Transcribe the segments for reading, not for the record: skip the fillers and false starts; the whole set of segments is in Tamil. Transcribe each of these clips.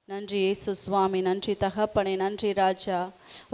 நன்றி இயேசு சுவாமி, நன்றி தகப்பனே, நன்றி ராஜா.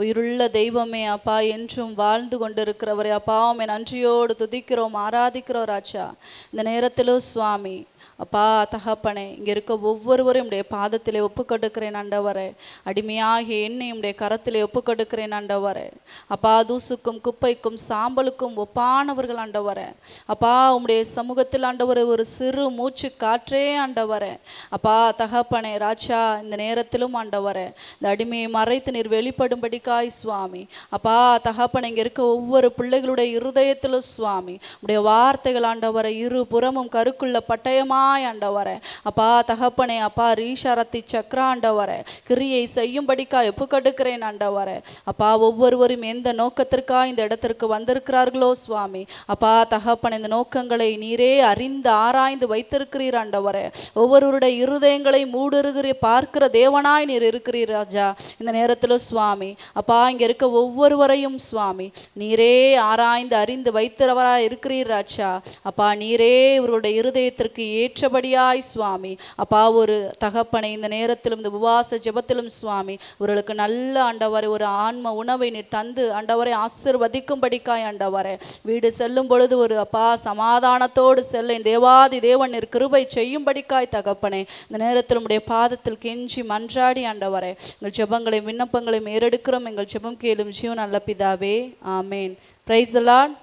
உயிருள்ள தெய்வமே அப்பா, என்றும் வாழ்ந்து கொண்டிருக்கிறவரே அப்பா, உம்மை நன்றியோடு துதிக்கிறோம், ஆராதிக்கிறோம் ராஜா. இந்த நேரத்திலும் சுவாமி அப்பா தகப்பனே, இங்கே இருக்க ஒவ்வொருவரும் உடைய பாதத்திலே ஒப்புக்கொடுக்கிறேன் ஆண்டவரே. அடிமையாகி என்னை உடைய கரத்திலே ஒப்புக்கொடுக்கிறேன் ஆண்டவரே. அப்பா, தூசுக்கும் குப்பைக்கும் சாம்பலுக்கும் ஒப்பானவர்கள் ஆண்டவரே. அப்பா, உம்முடைய சமூகத்தில் ஆண்டவரே ஒரு சிறு மூச்சு காற்றே ஆண்டவரே. அப்பா தகப்பனே ராஜா, இந்த நேரத்திலும் ஆண்டவரே இந்த அடிமையை மறைத்து நீர் வெளிப்படும்படிக்காய் சுவாமி. அப்பா தகப்பனே, இங்கே இருக்க ஒவ்வொரு பிள்ளைகளுடைய இருதயத்திலும் சுவாமி உடைய வார்த்தைகள் ஆண்டவரை இரு புறமும் கருக்குள்ள பட்டயமா ஆண்டவரே. அப்பா தகப்பனே, அப்பா ரீஷரத்தி சக்கரா ஆண்டவரே கிரியை செய்யும்படிக்காய் ஒப்புக்கொடுக்கிறேன் ஆண்டவரே. அப்பா, ஒவ்வொருவரும் எந்த நோக்கத்திற்காக இந்த இடத்திற்கு வந்திருக்கிறார்களோ சுவாமி, அப்பா தகப்பனே, இந்த நோக்கங்களை நீரே அறிந்து ஆராய்ந்து வைத்திருக்கிறீர் ஆண்டவரே. ஒவ்வொருவருடைய இருதயங்களை மூடுருகிற பார்க்கிற தேவனாய் நீர் இருக்கிறீர் ராஜா. இந்த நேரத்தில் சுவாமி அப்பா, இங்கே இருக்க ஒவ்வொருவரையும் சுவாமி நீரே ஆராய்ந்து அறிந்து வைத்திருவராய் இருக்கிறீர் ராஜா. அப்பா, நீரே இவருடைய இருதயத்திற்கு ஏற்றபடியாய் சுவாமி அப்பா ஒரு தகப்பனை இந்த நேரத்திலும் இந்த உபவாச ஜெபத்திலும் சுவாமி இவர்களுக்கு நல்ல ஆண்டவரை ஒரு ஆன்ம உணவை நீர் தந்து ஆண்டவரை ஆசீர்வதிக்கும்படிக்காய் ஆண்டவரை வீடு செல்லும் பொழுது ஒரு அப்பா சமாதானத்தோடு செல்ல தேவாதி தேவன் நீர் கிருபை செய்யும்படிக்காய் தகப்பனே இந்த நேரத்தில் உடைய பாதத்தில் கெஞ்சி மன்றாடி ஆண்டவரை எங்கள் ஜெபங்களை விண்ணப்பங்களை மேறெடுக்கிறோம். எங்கள் ஜெபம் கேளும் ஜீவன் நல்ல பிதாவே, ஆமேன். Price the Lord.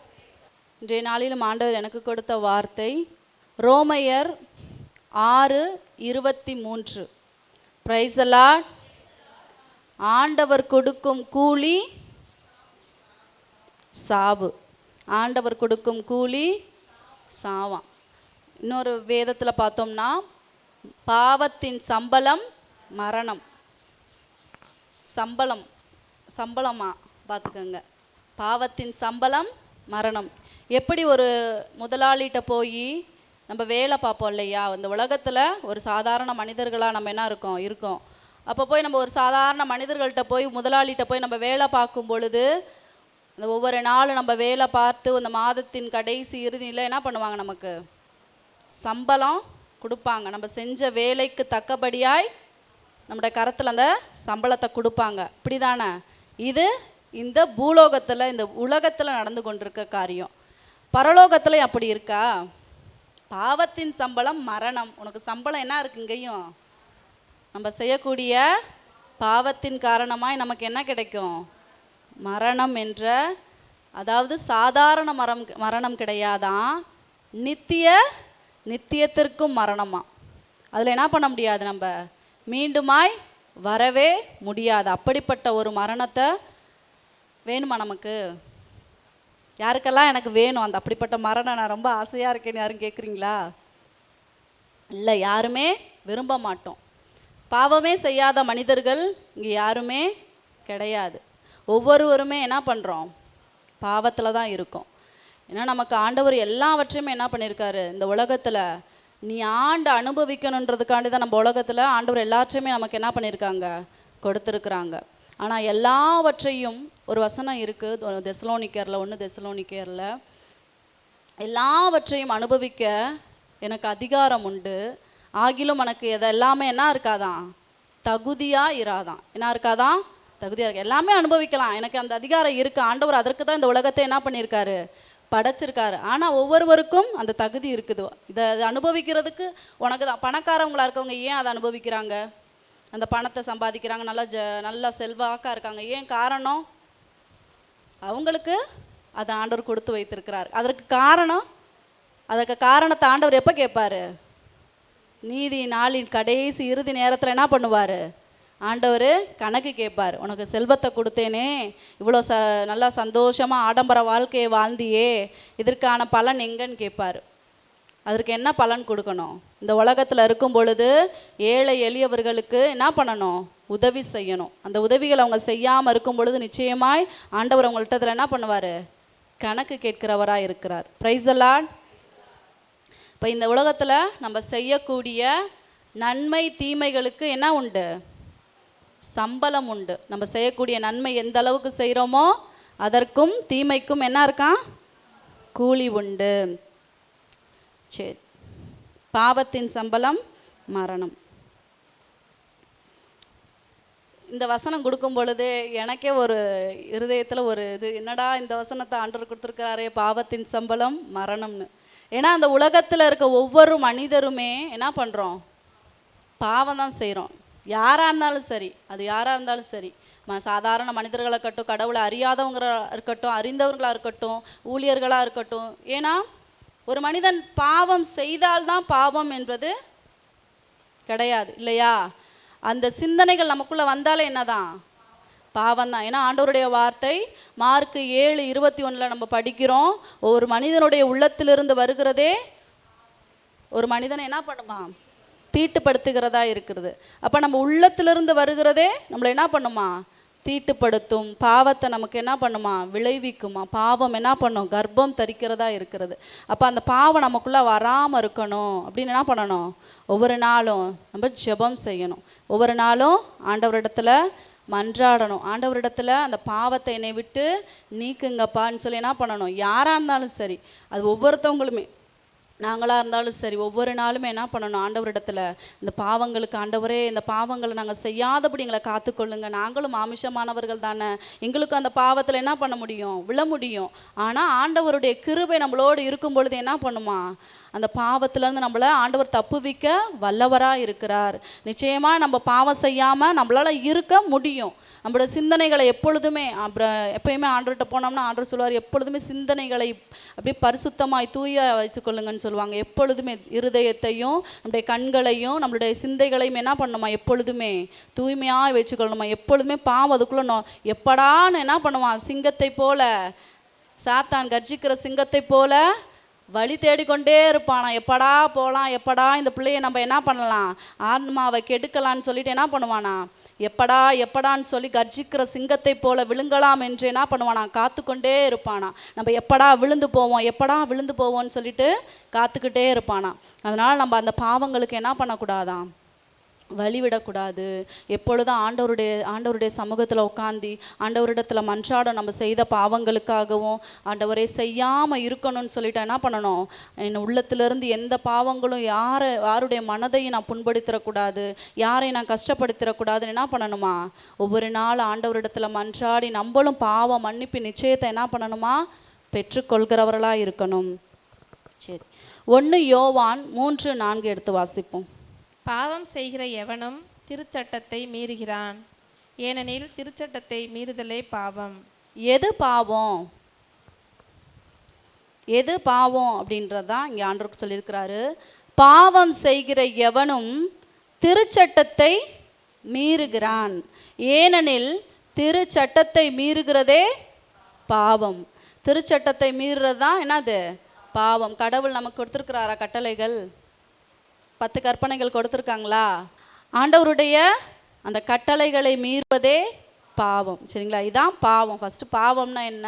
இன்றைய நாளிலும் ஆண்டவர் எனக்கு கொடுத்த வார்த்தை ரோமையர் 6:23. Price the Lord. ஆண்டவர் கொடுக்கும் கூலி சாவு. ஆண்டவர் கொடுக்கும் கூலி சாவாம். இன்னொரு வேதத்தில் பார்த்தோம்னா பாவத்தின் சம்பளம் மரணம். சம்பளமா பார்த்துக்கோங்க. பாவத்தின் சம்பளம் மரணம். எப்படி ஒரு முதலாளிகிட்ட போய் நம்ம வேலை பார்ப்போம் இல்லையா, இந்த உலகத்தில் ஒரு சாதாரண மனிதர்களாக நம்ம என்ன இருக்கோம். அப்போ போய் நம்ம ஒரு சாதாரண மனிதர்கள்ட்ட போய் முதலாளிகிட்ட போய் நம்ம வேலை பார்க்கும் பொழுது இந்த ஒவ்வொரு நாளும் நம்ம வேலை பார்த்து அந்த மாதத்தின் கடைசி இறுதியில் என்ன பண்ணுவாங்க, நமக்கு சம்பளம் கொடுப்பாங்க. நம்ம செஞ்ச வேலைக்கு தக்கபடியாய் நம்முடைய கரத்தில் அந்த சம்பளத்தை கொடுப்பாங்க. இப்படி தானே இது இந்த பூலோகத்தில் இந்த உலகத்தில் நடந்து கொண்டிருக்க காரியம். பரலோகத்தில் அப்படி இருக்கா? பாவத்தின் சம்பளம் மரணம். உனக்கு சம்பளம் என்ன இருக்கு? இங்கேயும் நம்ம செய்யக்கூடிய பாவத்தின் காரணமாய் நமக்கு என்ன கிடைக்கும்? மரணம் என்ற, அதாவது சாதாரண மரணம் கிடையாதான், நித்தியத்திற்கும் மரணமா. அதில் என்ன பண்ண முடியாது, நம்ம மீண்டுமாய் வரவே முடியாது. அப்படிப்பட்ட ஒரு மரணத்தை வேணுமா நமக்கு? யாருக்கெல்லாம் எனக்கு வேணும் அந்த அப்படிப்பட்ட மரணம், நான் ரொம்ப ஆசையாக இருக்கேன்னு யாரும் கேட்குறீங்களா? இல்லை, யாருமே விரும்ப மாட்டோம். பாவமே செய்யாத மனிதர்கள் இங்கே யாருமே கிடையாது. ஒவ்வொருவருமே என்ன பண்ணுறோம்? பாவத்தில் தான் இருக்கோம். ஏன்னா நமக்கு ஆண்டவர் எல்லாவற்றையுமே என்ன பண்ணியிருக்காரு, இந்த உலகத்தில் நீ ஆண்டு அனுபவிக்கணுன்றதுக்காண்டி தான் நம்ம உலகத்தில் ஆண்டவர் எல்லாற்றையுமே நமக்கு என்ன பண்ணியிருக்காங்க, கொடுத்துருக்குறாங்க. ஆனால் எல்லாவற்றையும் ஒரு வசனம் இருக்குது, 1 தெசலோனிக்கேரில் எல்லாவற்றையும் அனுபவிக்க எனக்கு அதிகாரம் உண்டு, ஆகிலும் எனக்கு இதெல்லாமே என்ன இருக்காதான், தகுதியாக இராதான். என்ன இருக்காதான்? தகுதியாக இருக்கு. எல்லாமே அனுபவிக்கலாம், எனக்கு அந்த அதிகாரம் இருக்குது. ஆண்டவர் அதற்கு தான் இந்த உலகத்தை என்ன பண்ணியிருக்காரு, படைச்சிருக்காரு. ஆனால் ஒவ்வொருவருக்கும் அந்த தகுதி இருக்குது. இதை அனுபவிக்கிறதுக்கு உனக்கு தான். பணக்காரவங்களாக இருக்கவங்க ஏன் அதை அனுபவிக்கிறாங்க? அந்த பணத்தை சம்பாதிக்கிறாங்க, நல்லா செல்வாக்காக இருக்காங்க. ஏன் காரணம்? அவங்களுக்கு அதை ஆண்டவர் கொடுத்து வைத்திருக்கிறார். அதற்கு காரணத்தை ஆண்டவர் எப்போ கேட்பார்? நீதி நாளின் கடைசி இறுதி நேரத்தில் என்ன பண்ணுவார்? ஆண்டவர் கணக்கு கேட்பார். உனக்கு செல்வத்தை கொடுத்தேனே, இவ்வளோ நல்லா சந்தோஷமாக ஆடம்பர வாழ்க்கையை வாழ்ந்தியே, இதற்கான பலன் எங்கன்னு கேட்பார். அதற்கு என்ன பலன் கொடுக்கணும்? இந்த உலகத்தில் இருக்கும் பொழுது ஏழை எளியவர்களுக்கு என்ன பண்ணணும்? உதவி செய்யணும். அந்த உதவிகள் அவங்க செய்யாமல் இருக்கும் பொழுது நிச்சயமாய் ஆண்டவர் அவங்கள்ட்ட என்ன பண்ணுவார்? கணக்கு கேட்கிறவராக இருக்கிறார். Price the Lord. இப்போ இந்த உலகத்தில் நம்ம செய்யக்கூடிய நன்மை தீமைகளுக்கு என்ன உண்டு? சம்பளம் உண்டு. நம்ம செய்யக்கூடிய நன்மை எந்த அளவுக்கு செய்கிறோமோ அதற்கும் தீமைக்கும் என்ன இருக்கான்? கூலி உண்டு. சரி, பாவத்தின் சம்பளம் மரணம். இந்த வசனம் கொடுக்கும் பொழுது எனக்கே ஒரு இருதயத்தில் ஒரு இது, என்னடா இந்த வசனத்தை ஆண்டவர் கொடுத்துருக்கிறாரே, பாவத்தின் சம்பளம் மரணம்னு. ஏன்னா அந்த உலகத்தில் இருக்க ஒவ்வொரு மனிதருமே என்ன பண்ணுறோம், பாவம் தான் செய்கிறோம். யாராக இருந்தாலும் சரி, அது யாராக இருந்தாலும் சரி, சாதாரண மனிதர்களாக இருக்கட்டும், கடவுளை அறியாதவங்களாக இருக்கட்டும், அறிந்தவர்களாக இருக்கட்டும், ஊழியர்களாக இருக்கட்டும். ஏன்னா ஒரு மனிதன் பாவம் செய்தால்தான் பாவம் என்பது கிடையாது இல்லையா? அந்த சிந்தனைகள் நமக்குள்ளே வந்தாலே என்னதான், பாவம் தான். ஏன்னா ஆண்டவருடைய வார்த்தை மார்க் 7:21 நம்ம படிக்கிறோம், ஒரு மனிதனுடைய உள்ளத்திலிருந்து வருகிறதே ஒரு மனிதனை என்ன பண்ணுமா, தீட்டுப்படுத்துகிறதா இருக்கிறது. அப்போ நம்ம உள்ளத்திலிருந்து வருகிறதே நம்மளை என்ன பண்ணுமா, தீட்டுப்படுத்தும். பாவத்தை நமக்கு என்ன பண்ணுமா, விளைவிக்குமா. பாவம் என்ன பண்ணும், கர்ப்பம் தரிக்கிறதா இருக்கிறது. அப்போ அந்த பாவம் நமக்குள்ளே வராமல் இருக்கணும் அப்படின்னு என்ன பண்ணணும், ஒவ்வொரு நாளும் நம்ம ஜெபம் செய்யணும். ஒவ்வொரு நாளும் ஆண்டவரிடத்துல மன்றாடணும். ஆண்டவரிடத்துல அந்த பாவத்தை என்னை விட்டு நீக்குங்கப்பான்னு சொல்லி என்ன பண்ணணும். யாராக இருந்தாலும் சரி, அது ஒவ்வொருத்தவங்களுமே, நாங்களாக இருந்தாலும் சரி, ஒவ்வொரு நாளுமே என்ன பண்ணணும், ஆண்டவரிடத்துல இந்த பாவங்களுக்கு, ஆண்டவரே இந்த பாவங்களை நாங்கள் செய்யாதபடி எங்களை காத்துக்கொள்ளுங்க. நாங்களும் மாமிசமானவர்கள் தானே, எங்களுக்கும் அந்த பாவத்தில் என்ன பண்ண முடியும், விழ முடியும். ஆனால் ஆண்டவருடைய கிருபை நம்மளோடு இருக்கும் பொழுது என்ன பண்ணுமா, அந்த பாவத்திலேருந்து நம்மளை ஆண்டவர் தப்புவிக்க வல்லவராக இருக்கிறார். நிச்சயமாக நம்ம பாவம் செய்யாமல் நம்மளால் இருக்க முடியும். நம்மளோட சிந்தனைகளை எப்பொழுதுமே, அப்புறம் எப்பயுமே ஆண்டவர்கிட்ட போனோம்னா ஆண்டவர் சொல்லுவார், எப்பொழுதுமே சிந்தனைகளை அப்படியே பரிசுத்தமாய் தூய வைத்துக்கொள்ளுங்கன்னு சொல்லுவாங்க. எப்பொழுதுமே இருதயத்தையும் நம்முடைய கண்களையும் நம்மளுடைய சிந்தைகளையும் என்ன பண்ணணுமா, எப்பொழுதுமே தூய்மையாக வச்சுக்கொள்ளணுமா. எப்பொழுதுமே பாவம் அதுக்குள்ளே எப்படான்னு என்ன பண்ணுவான், சிங்கத்தை போல, சாத்தான் கர்ஜிக்கிற சிங்கத்தை போல வழி தேடிக்கொண்டே இருப்பானா. எப்படா போகலாம், எப்படா இந்த பிள்ளையை நம்ம என்ன பண்ணலாம், ஆத்மாவை கெடுக்கலான்னு சொல்லிட்டு என்ன பண்ணுவானா, எப்படான்னு சொல்லி கர்ஜிக்கிற சிங்கத்தை போல விழுங்கலாம் என்று என்ன பண்ணுவானா, காத்து கொண்டே இருப்பானா. நம்ம எப்படா விழுந்து போவோம்னு சொல்லிட்டு காத்துக்கிட்டே இருப்பானா. அதனால் நம்ம அந்த பாவங்களுக்கு என்ன பண்ணக்கூடாதான், வழிவிடக்கூடாது. எப்பொழுதும் ஆண்டவருடைய சமூகத்தில் உட்காந்து ஆண்டவரிடத்தில் மன்றாட, நம்ம செய்த பாவங்களுக்காகவும் ஆண்டவரே செய்யாமல் இருக்கணும்னு சொல்லிட்டு என்ன பண்ணணும், என் உள்ளத்திலிருந்து எந்த பாவங்களும் யாருடைய மனதையும் நான் புண்படுத்திடக்கூடாது, யாரையும் நான் கஷ்டப்படுத்திடக்கூடாதுன்னு என்ன பண்ணணுமா, ஒவ்வொரு நாள் ஆண்டவரிடத்தில் மன்றாடி நம்மளும் பாவ மன்னிப்பு நிச்சயத்தை என்ன பண்ணணுமா, பெற்றுக்கொள்கிறவர்களாக இருக்கணும். சரி, 1 யோவான் 3:4 எடுத்து வாசிப்போம். பாவம் செய்கிற எவனும் திருச்சட்டத்தை மீறுகிறான், ஏனெனில் திருச்சட்டத்தை மீறுதலே பாவம். எது பாவம் அப்படின்றதான் இங்கே ஆண்டவருக்கு சொல்லியிருக்கிறாரு. பாவம் செய்கிற எவனும் திருச்சட்டத்தை மீறுகிறான், ஏனெனில் திருச்சட்டத்தை மீறுகிறதே பாவம். திருச்சட்டத்தை மீறுறது தான் என்னது, பாவம். கடவுள் நமக்கு கொடுத்துருக்கிறாரா கட்டளைகள், 10 கற்பனைகள் கொடுத்துருக்காங்களா? ஆண்டவருடைய அந்த கட்டளைகளை மீறுவதே பாவம். சரிங்களா, இதுதான் பாவம். ஃபஸ்ட்டு பாவம்னா என்ன,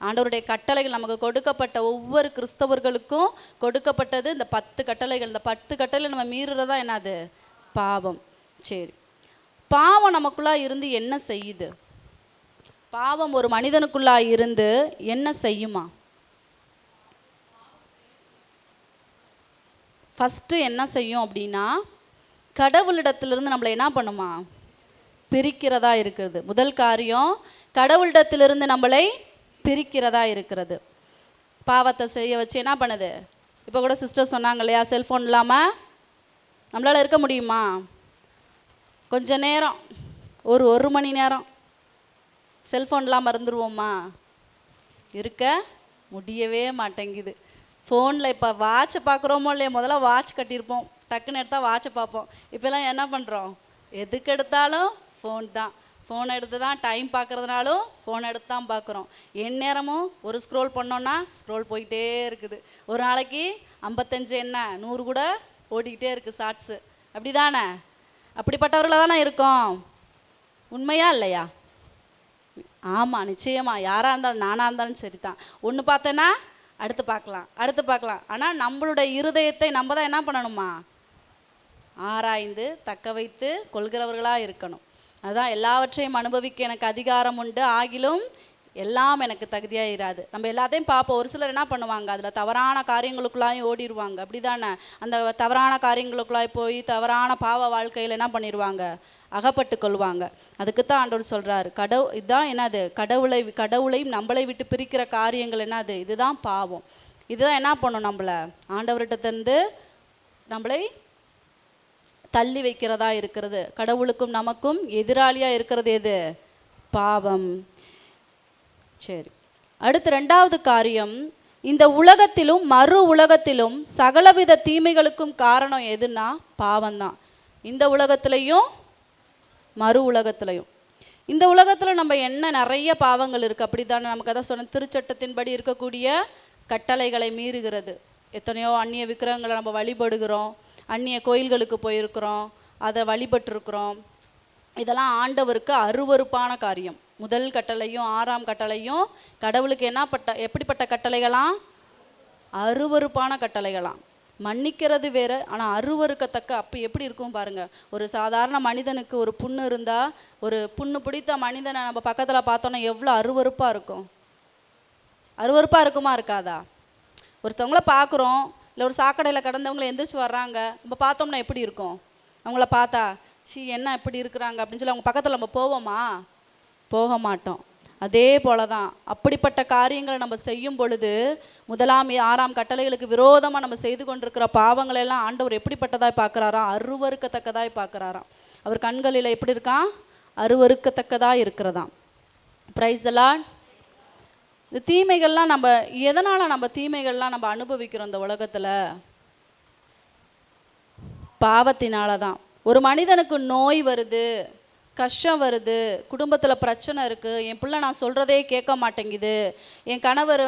ஆண்டவருடைய கட்டளைகள் நமக்கு கொடுக்கப்பட்ட ஒவ்வொரு கிறிஸ்தவர்களுக்கும் கொடுக்கப்பட்டது இந்த 10 கட்டளைகள். இந்த 10 கட்டளை நம்ம மீறுறதா என்னது, பாவம். சரி, பாவம் நமக்குள்ளா இருந்து என்ன செய்யுது, பாவம் ஒரு மனிதனுக்குள்ளா இருந்து என்ன செய்யுமா? ஃபஸ்ட்டு என்ன செய்யும் அப்படின்னா, கடவுளிடத்திலிருந்து நம்மளை என்ன பண்ணுமா, பிரிக்கிறதா இருக்கிறது. முதல் காரியம் கடவுளிடத்திலிருந்து நம்மளை பிரிக்கிறதா இருக்கிறது. பாவத்தை செய்ய வச்சு என்ன பண்ணுது, இப்போ கூட சிஸ்டர் சொன்னாங்க இல்லையா, செல்ஃபோன் இல்லாமல் நம்மளால் இருக்க முடியுமா? கொஞ்ச நேரம், ஒரு மணி நேரம் செல்ஃபோன் இல்லாமல் இருந்துருவோமா? இருக்க முடியவே மாட்டேங்குது. ஃபோனில் இப்போ வாட்சை பார்க்குறோமோ இல்லையா, முதல்ல வாட்ச் கட்டியிருப்போம், டக்குன்னு எடுத்தால் வாட்சை பார்ப்போம். இப்போல்லாம் என்ன பண்ணுறோம், எதுக்கு எடுத்தாலும் ஃபோன் தான். ஃபோன் எடுத்து தான் டைம் பார்க்குறதுனாலும் ஃபோன் எடுத்து தான் பார்க்குறோம். எந்நேரமும் ஒரு ஸ்க்ரோல் பண்ணோன்னா ஸ்க்ரோல் போயிட்டே இருக்குது. ஒரு நாளைக்கு 55 என்ன 100 கூட ஓடிக்கிட்டே இருக்குது ஷார்ட்ஸு. அப்படி தானே, அப்படிப்பட்டவர்களாக தானே இருக்கோம். உண்மையா இல்லையா? ஆமாம், நிச்சயமாக. யாராக இருந்தாலும், நானாக இருந்தாலும் சரி தான். ஒன்று பார்த்தேன்னா அடுத்து பார்க்கலாம். ஆனால் நம்மளுடைய இருதயத்தை நம்ம தான் என்ன பண்ணணுமா, ஆராய்ந்து தக்க வைத்து கொள்கிறவர்களாக இருக்கணும். அதுதான், எல்லாவற்றையும் அனுபவிக்க எனக்கு அதிகாரம் உண்டு, ஆகிலும் எல்லாம் எனக்கு தகுதியாக இராது. நம்ம எல்லாத்தையும் பார்ப்போம். ஒரு சிலர் என்ன பண்ணுவாங்க, அதில் தவறான காரியங்களுக்குள்ளாயும் ஓடிடுவாங்க. அப்படி தானே? அந்த தவறான காரியங்களுக்குள்ளாய் போய் தவறான பாவ வாழ்க்கையில் என்ன பண்ணிடுவாங்க, அகப்பட்டு கொள்வாங்க. அதுக்கு தான் ஆண்டவர் சொல்கிறார், இதுதான் என்னது, கடவுளையும் நம்மளை விட்டு பிரிக்கிற காரியங்கள் என்னது, இதுதான் பாவம். இதுதான் என்ன பண்ணும், நம்மளை ஆண்டவர்கிட்ட தந்து நம்மளை தள்ளி வைக்கிறதா இருக்கிறது. கடவுளுக்கும் நமக்கும் எதிராளியாக இருக்கிறது எது, பாவம். சரி, அடுத்து 2வது காரியம், இந்த உலகத்திலும் மறு உலகத்திலும் சகலவித தீமைகளுக்கும் காரணம் எதுன்னா பாவம்தான். இந்த உலகத்திலையும் மறு உலகத்திலையும். இந்த உலகத்தில் நம்ம என்ன நிறைய பாவங்கள் இருக்குது, அப்படி தானே? நமக்கு அதான் சொன்ன, திருச்சட்டத்தின்படி இருக்கக்கூடிய கட்டளைகளை மீறுகிறது. எத்தனையோ அந்நிய விக்கிரகங்களை நம்ம வழிபடுகிறோம், அந்நிய கோயில்களுக்கு போயிருக்கிறோம், அதை வழிபட்டிருக்கிறோம். இதெல்லாம் ஆண்டவருக்கு அருவருப்பான காரியம். முதல் கட்டளையும் 6ஆம் கட்டளையும் கடவுளுக்கு எப்படிப்பட்ட கட்டளைகளாம், அருவருப்பான கட்டளைகளாம். மன்னிக்கிறது வேற, ஆனால் அருவருக்கத்தக்க. அப்போ எப்படி இருக்கும் பாருங்க. ஒரு சாதாரண மனிதனுக்கு ஒரு புண்ணு இருந்தால், ஒரு புண்ணு பிடித்த மனிதனை நம்ம பக்கத்தில் பார்த்தோன்னா எவ்வளோ அருவருப்பாக இருக்கும். அருவருப்பாக இருக்குமா இருக்காதா? ஒருத்தவங்கள பார்க்குறோம், இல்லை ஒரு சாக்கடையில் கடந்தவங்களை எந்திரிச்சு வர்றாங்க, நம்ம பார்த்தோம்னா எப்படி இருக்கும்? அவங்கள பார்த்தா என்ன இப்படி இருக்கிறாங்க அப்படின்னு சொல்லி அவங்க பக்கத்தில் நம்ம போவோமா? போக மாட்டோம். அதே போல தான் அப்படிப்பட்ட காரியங்களை நம்ம செய்யும் பொழுது, 6ஆம் கட்டளைகளுக்கு விரோதமாக நம்ம செய்து கொண்டிருக்கிற பாவங்களை எல்லாம் ஆண்டவர் எப்படிப்பட்டதாய் பார்க்குறாராம், அருவருக்கத்தக்கதாய் பார்க்குறாராம். அவர் கண்களில் எப்படி இருக்கான், அருவருக்கத்தக்கதாக இருக்கிறதாம். Price the Lord. இந்த தீமைகள்லாம் நம்ம எதனால் நம்ம தீமைகள்லாம் நம்ம அனுபவிக்கிறோம் இந்த உலகத்தில்? பாவத்தினால தான். ஒரு மனிதனுக்கு நோய் வருது, கஷ்டம் வருது, குடும்பத்தில் பிரச்சனை இருக்குது, என் பிள்ளை நான் சொல்கிறதே கேட்க மாட்டேங்குது, என் கணவர்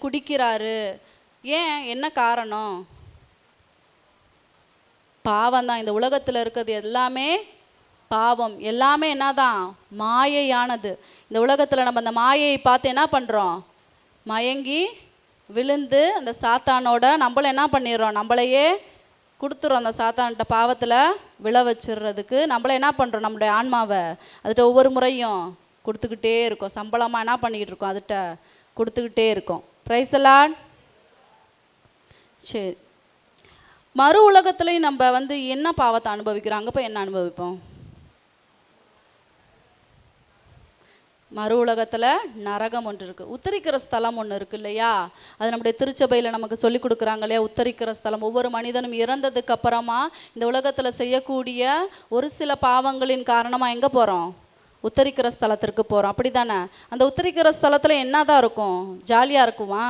குடிக்கிறாரு, ஏன், என்ன காரணம்? பாவம் தான். இந்த உலகத்தில் இருக்கிறது எல்லாமே பாவம், எல்லாமே என்னதான், மாயையானது. இந்த உலகத்தில் நம்ம அந்த மாயையை பார்த்து என்ன பண்ணுறோம், மயங்கி விழுந்து அந்த சாத்தானோட நம்மளை என்ன பண்ணிடுறோம், நம்மளையே கொடுத்துறோம் அந்த சாத்தான்கிட்ட பாவத்தில் விழ வச்சிடுறதுக்கு. நம்மளை என்ன பண்ணுறோம், நம்மளுடைய ஆன்மாவை அதுகிட்ட ஒவ்வொரு முறையும் கொடுத்துக்கிட்டே இருக்கோம். சம்பளமாக என்ன பண்ணிக்கிட்டு இருக்கோம், அதுகிட்ட கொடுத்துக்கிட்டே இருக்கோம். Price the Lord. சரி, மறு உலகத்துலேயும் நம்ம என்ன பாவத்தை அனுபவிக்கிறோம், அங்கே போய் என்ன அனுபவிப்போம்? மறு உலகத்தில் நரகம் ஒன்று இருக்குது, உத்தரிக்கிற ஸ்தலம் ஒன்று இருக்குது இல்லையா? அது நம்முடைய திருச்சபையில் நமக்கு சொல்லி கொடுக்குறாங்க இல்லையா, உத்தரிக்கிற ஸ்தலம். ஒவ்வொரு மனிதனும் இறந்ததுக்கு அப்புறமா இந்த உலகத்தில் செய்யக்கூடிய ஒரு சில பாவங்களின் காரணமாக எங்கே போகிறோம், உத்தரிக்கிற ஸ்தலத்திற்கு போகிறோம். அப்படி தானே? அந்த உத்தரிக்கிற ஸ்தலத்தில் என்ன தான் இருக்கும், ஜாலியாக இருக்குமா?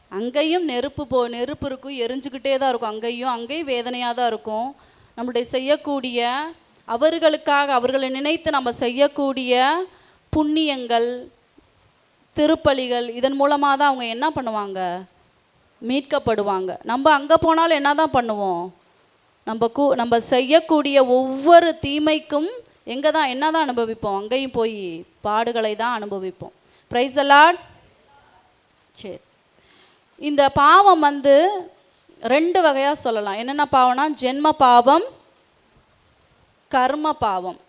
அங்கேயும் நெருப்பு இருக்கும், எரிஞ்சுக்கிட்டே தான் இருக்கும். அங்கேயும் வேதனையாக தான் இருக்கும். நம்முடைய செய்யக்கூடிய அவர்களை நினைத்து நம்ம செய்யக்கூடிய புண்ணியங்கள், திருப்பலிகள், இதன் மூலமாக தான் அவங்க என்ன பண்ணுவாங்க, மீட்கப்படுவாங்க. நம்ம அங்கே போனாலும் என்ன தான் பண்ணுவோம், நம்ம செய்யக்கூடிய ஒவ்வொரு தீமைக்கும் என்ன தான் அனுபவிப்போம், அங்கேயும் போய் பாடுகளை தான் அனுபவிப்போம். Price the Lord. சரி, இந்த பாவம் 2 வகையாக சொல்லலாம். என்னென்ன பாவம்னா, ஜென்ம பாவம், கர்ம பாவம்.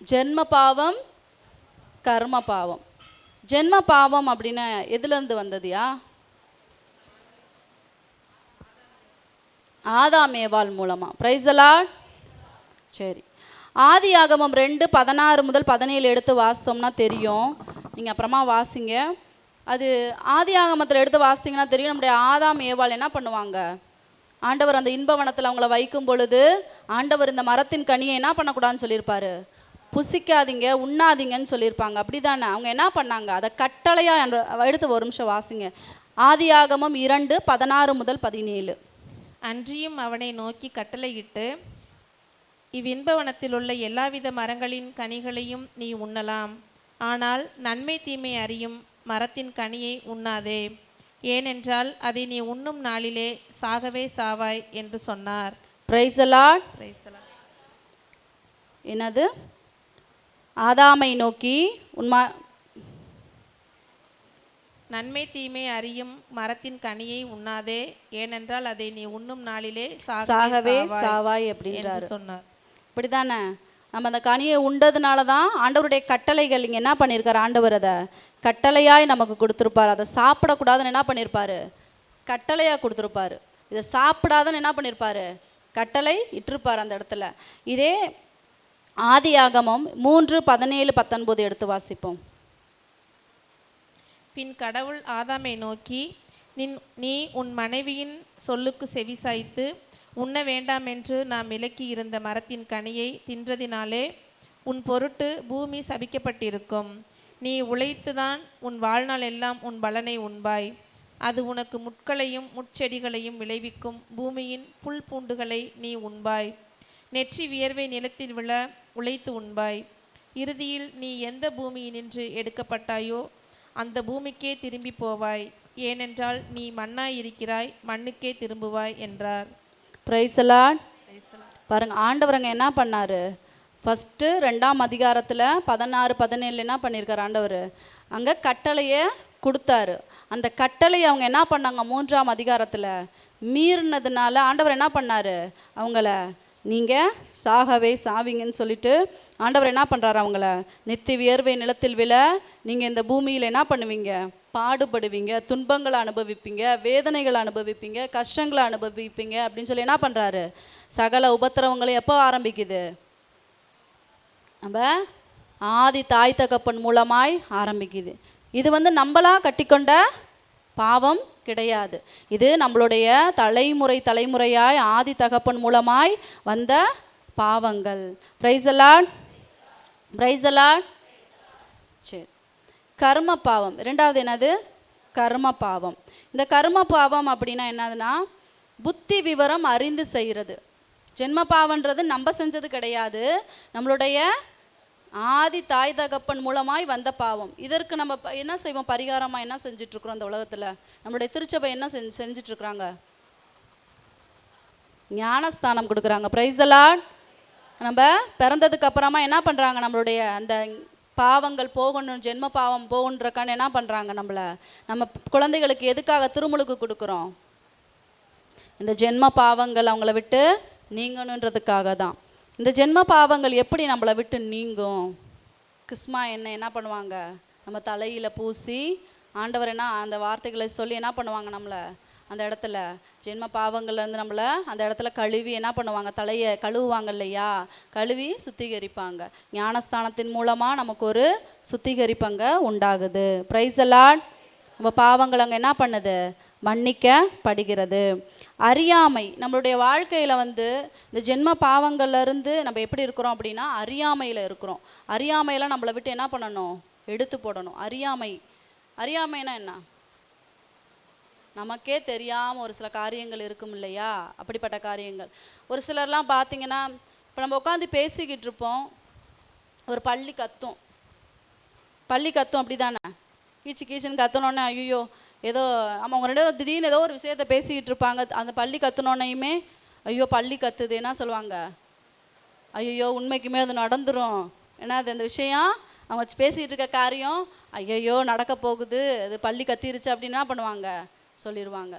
ஜென்ம பாவம், கர்ம பாவம். ஜென்ம பாவம் அப்படின்னா எதுலேருந்து வந்ததுயா? ஆதாம் ஏவாள் மூலமாக. Price the Lord. சரி, ஆதியாகமம் 2:16 முதல் 17 எடுத்து வாசித்தோம்னா தெரியும். நீங்கள் அப்புறமா வாசிங்க. அது ஆதியாகமத்தில் எடுத்து வாசித்தீங்கன்னா தெரியும். நம்முடைய ஆதாம் ஏவாள் என்ன பண்ணுவாங்க, ஆண்டவர் அந்த இன்பவனத்தில் அவங்கள வைக்கும் பொழுது ஆண்டவர் இந்த மரத்தின் கனியை என்ன பண்ணக்கூடாதுன்னு சொல்லியிருப்பாரு, புசிக்காதீங்க, உண்ணாதீங்கன்னு சொல்லியிருப்பாங்க. அப்படி தானே? அவங்க என்ன பண்ணாங்க, அதை கட்டளையாக எடுத்து ஒரு நிமிஷம் வாசிங்க. ஆதியாகமம் 2:16 முதல் 17. அன்றியும் அவனை நோக்கி கட்டளையிட்டு, இவ்வின்பவனத்தில் உள்ள எல்லாவித மரங்களின் கனிகளையும் நீ உண்ணலாம், ஆனால் நன்மை தீமை அறியும் மரத்தின் கனியை உண்ணாதே, ஏனென்றால் அதை நீ உண்ணும் நாளிலே சாகவே சாவாய் என்று சொன்னார். Price the Lord. என்னது? ஆதாமை நோக்கி நன்மை தீமை அறியும் மரத்தின் கனியை உண்ணாதே, ஏனென்றால் அதை நீ உண்ணும் நாளிலே சாகவே சாவாய் அப்படின்றார் சொன்னார். இப்படிதானே? நம்ம அந்த கனியை உண்டதுனால தான் ஆண்டவருடைய கட்டளைகள் இங்கே என்ன பண்ணியிருக்காரு, ஆண்டவர் அதை கட்டளையாய் நமக்கு கொடுத்துருப்பார். அதை சாப்பிடக்கூடாதுன்னு என்ன பண்ணியிருப்பாரு, கட்டளையாக கொடுத்துருப்பாரு. இதை சாப்பிடாதன்னு என்ன பண்ணியிருப்பாரு, கட்டளை இட்டிருப்பார் அந்த இடத்துல. இதே ஆதியாகமம் 3:17-19 எடுத்து வாசிப்போம். பின் கடவுள் ஆதாமை நோக்கி, நீ உன் மனைவியின் சொல்லுக்கு செவிசாய்த்து உண்ண வேண்டாம் என்று நாம் விலக்கி இருந்த மரத்தின் கனியை தின்றதினாலே உன் பொருட்டு பூமி சபிக்கப்பட்டிருக்கும். நீ உழைத்துதான் உன் வாழ்நாள் எல்லாம் உன் பலனை உண்பாய். அது உனக்கு முட்களையும் முட்செடிகளையும் விளைவிக்கும். பூமியின் புல் பூண்டுகளை நீ உண்பாய். நெற்றி வியர்வை நிலத்தில் விழ உழைத்து உண்பாய். இறுதியில் நீ எந்த பூமியினின்று எடுக்கப்பட்டாயோ அந்த பூமிக்கே திரும்பி போவாய். ஏனென்றால் நீ மண்ணாய் இருக்கிறாய், மண்ணுக்கே திரும்புவாய் என்றார். Price the Lord. பாருங்க, ஆண்டவரங்க என்ன பண்ணாரு, ஃபஸ்ட்டு 2ஆம் அதிகாரத்தில் 16-17 என்ன பண்ணியிருக்காரு ஆண்டவர், அங்கே கட்டளையை கொடுத்தாரு. அந்த கட்டளையை அவங்க என்ன பண்ணாங்க, 3ஆம் அதிகாரத்தில் மீறினதுனால ஆண்டவர் என்ன பண்ணார், அவங்கள நீங்கள் சாகவே சாவிங்கன்னு சொல்லிட்டு ஆண்டவர் என்ன பண்ணுறாரு, அவங்கள நித்தி வியர்வை நிலத்தில் விழ, நீங்கள் இந்த பூமியில் என்ன பண்ணுவீங்க, பாடுபடுவீங்க, துன்பங்களை அனுபவிப்பீங்க, வேதனைகளை அனுபவிப்பீங்க, கஷ்டங்களை அனுபவிப்பீங்க அப்படின்னு சொல்லி என்ன பண்ணுறாரு. சகல உபத்திரவங்களை எப்போ ஆரம்பிக்குது, நம்ம ஆதி தாய் தகப்பன் மூலமாய் ஆரம்பிக்குது. இது நம்மளா கட்டிக்கொண்ட பாவம் கிடையாது. இது நம்மளுடைய தலைமுறையாய் ஆதி தகப்பன் மூலமாய் வந்த பாவங்கள். Price the Lord, praise the Lord. சரி, கர்ம பாவம். 2வது என்னது, கர்ம பாவம். இந்த கர்ம பாவம் அப்படின்னா என்னதுன்னா, புத்தி விவரம் அறிந்து செய்கிறது. ஜென்ம பாவன்றது நம்ம செஞ்சது கிடையாது, நம்மளுடைய ஆதி தாய் தகப்பன் மூலமாய் வந்த பாவம். இதற்கு நம்ம என்ன செய்வோம், பரிகாரமாக என்ன செஞ்சிட்ருக்குறோம் இந்த உலகத்தில். நம்மளுடைய திருச்சபை என்ன செஞ்சிட்ருக்குறாங்க, ஞானஸ்தானம் கொடுக்குறாங்க. Price the Lord. நம்ம பிறந்ததுக்கு அப்புறமா என்ன பண்ணுறாங்க, நம்மளுடைய அந்த பாவங்கள் போகணும், ஜென்ம பாவம் போகணுன்றக்கான என்ன பண்ணுறாங்க, நம்ம குழந்தைகளுக்கு எதுக்காக திருமுழுக்கு கொடுக்குறோம், இந்த ஜென்ம பாவங்கள் அவங்கள விட்டு நீங்கணுன்றதுக்காக தான். இந்த ஜென்ம பாவங்கள் எப்படி நம்மளை விட்டு நீங்கும், கிறிஸ்மா என்ன பண்ணுவாங்க, நம்ம தலையில் பூசி ஆண்டவர் என்ன அந்த வார்த்தைகளை சொல்லி என்ன பண்ணுவாங்க, நம்மளை அந்த இடத்துல ஜென்ம பாவங்கள்லேருந்து நம்மளை அந்த இடத்துல கழுவி என்ன பண்ணுவாங்க, தலையை கழுவுவாங்க இல்லையா, கழுவி சுத்திகரிப்பாங்க. ஞானஸ்தானத்தின் மூலமாக நமக்கு ஒரு சுத்திகரிப்பங்க உண்டாகுது. Price the Lord. நம்ம பாவங்கள் அங்கே என்ன பண்ணுது, மன்னிக்கப்படுகிறது. அறியாமை, நம்மளுடைய வாழ்க்கையில் இந்த ஜென்ம பாவங்கள்லேருந்து நம்ம எப்படி இருக்கிறோம் அப்படின்னா அறியாமையில் இருக்கிறோம். அறியாமையெல்லாம் நம்மளை விட்டு என்ன பண்ணணும், எடுத்து போடணும். அறியாமைனா என்ன, நமக்கே தெரியாமல் ஒரு சில காரியங்கள் இருக்கும் இல்லையா, அப்படிப்பட்ட காரியங்கள். ஒரு சிலர்லாம் பார்த்திங்கன்னா, இப்போ நம்ம உட்காந்து பேசிக்கிட்டு இருப்போம், ஒரு பள்ளி கத்தும் அப்படி தானே, கீச்சுன்னு கத்தணுன்னே ஐயோ ஏதோ நம்ம அவங்க 2 திடீர்னு ஏதோ ஒரு விஷயத்தை பேசிக்கிட்டு இருப்பாங்க. அந்த பள்ளி கத்துனோன்னையுமே ஐயோ பள்ளி கத்துது என்ன சொல்லுவாங்க, ஐயோ உண்மைக்குமே அது நடந்துடும், ஏன்னா அது அந்த விஷயம் அவங்க பேசிக்கிட்டு இருக்க காரியம் ஐயோ நடக்க போகுது, அது பள்ளி கத்திருச்சு அப்படின்னு என்ன பண்ணுவாங்க, சொல்லிடுவாங்க.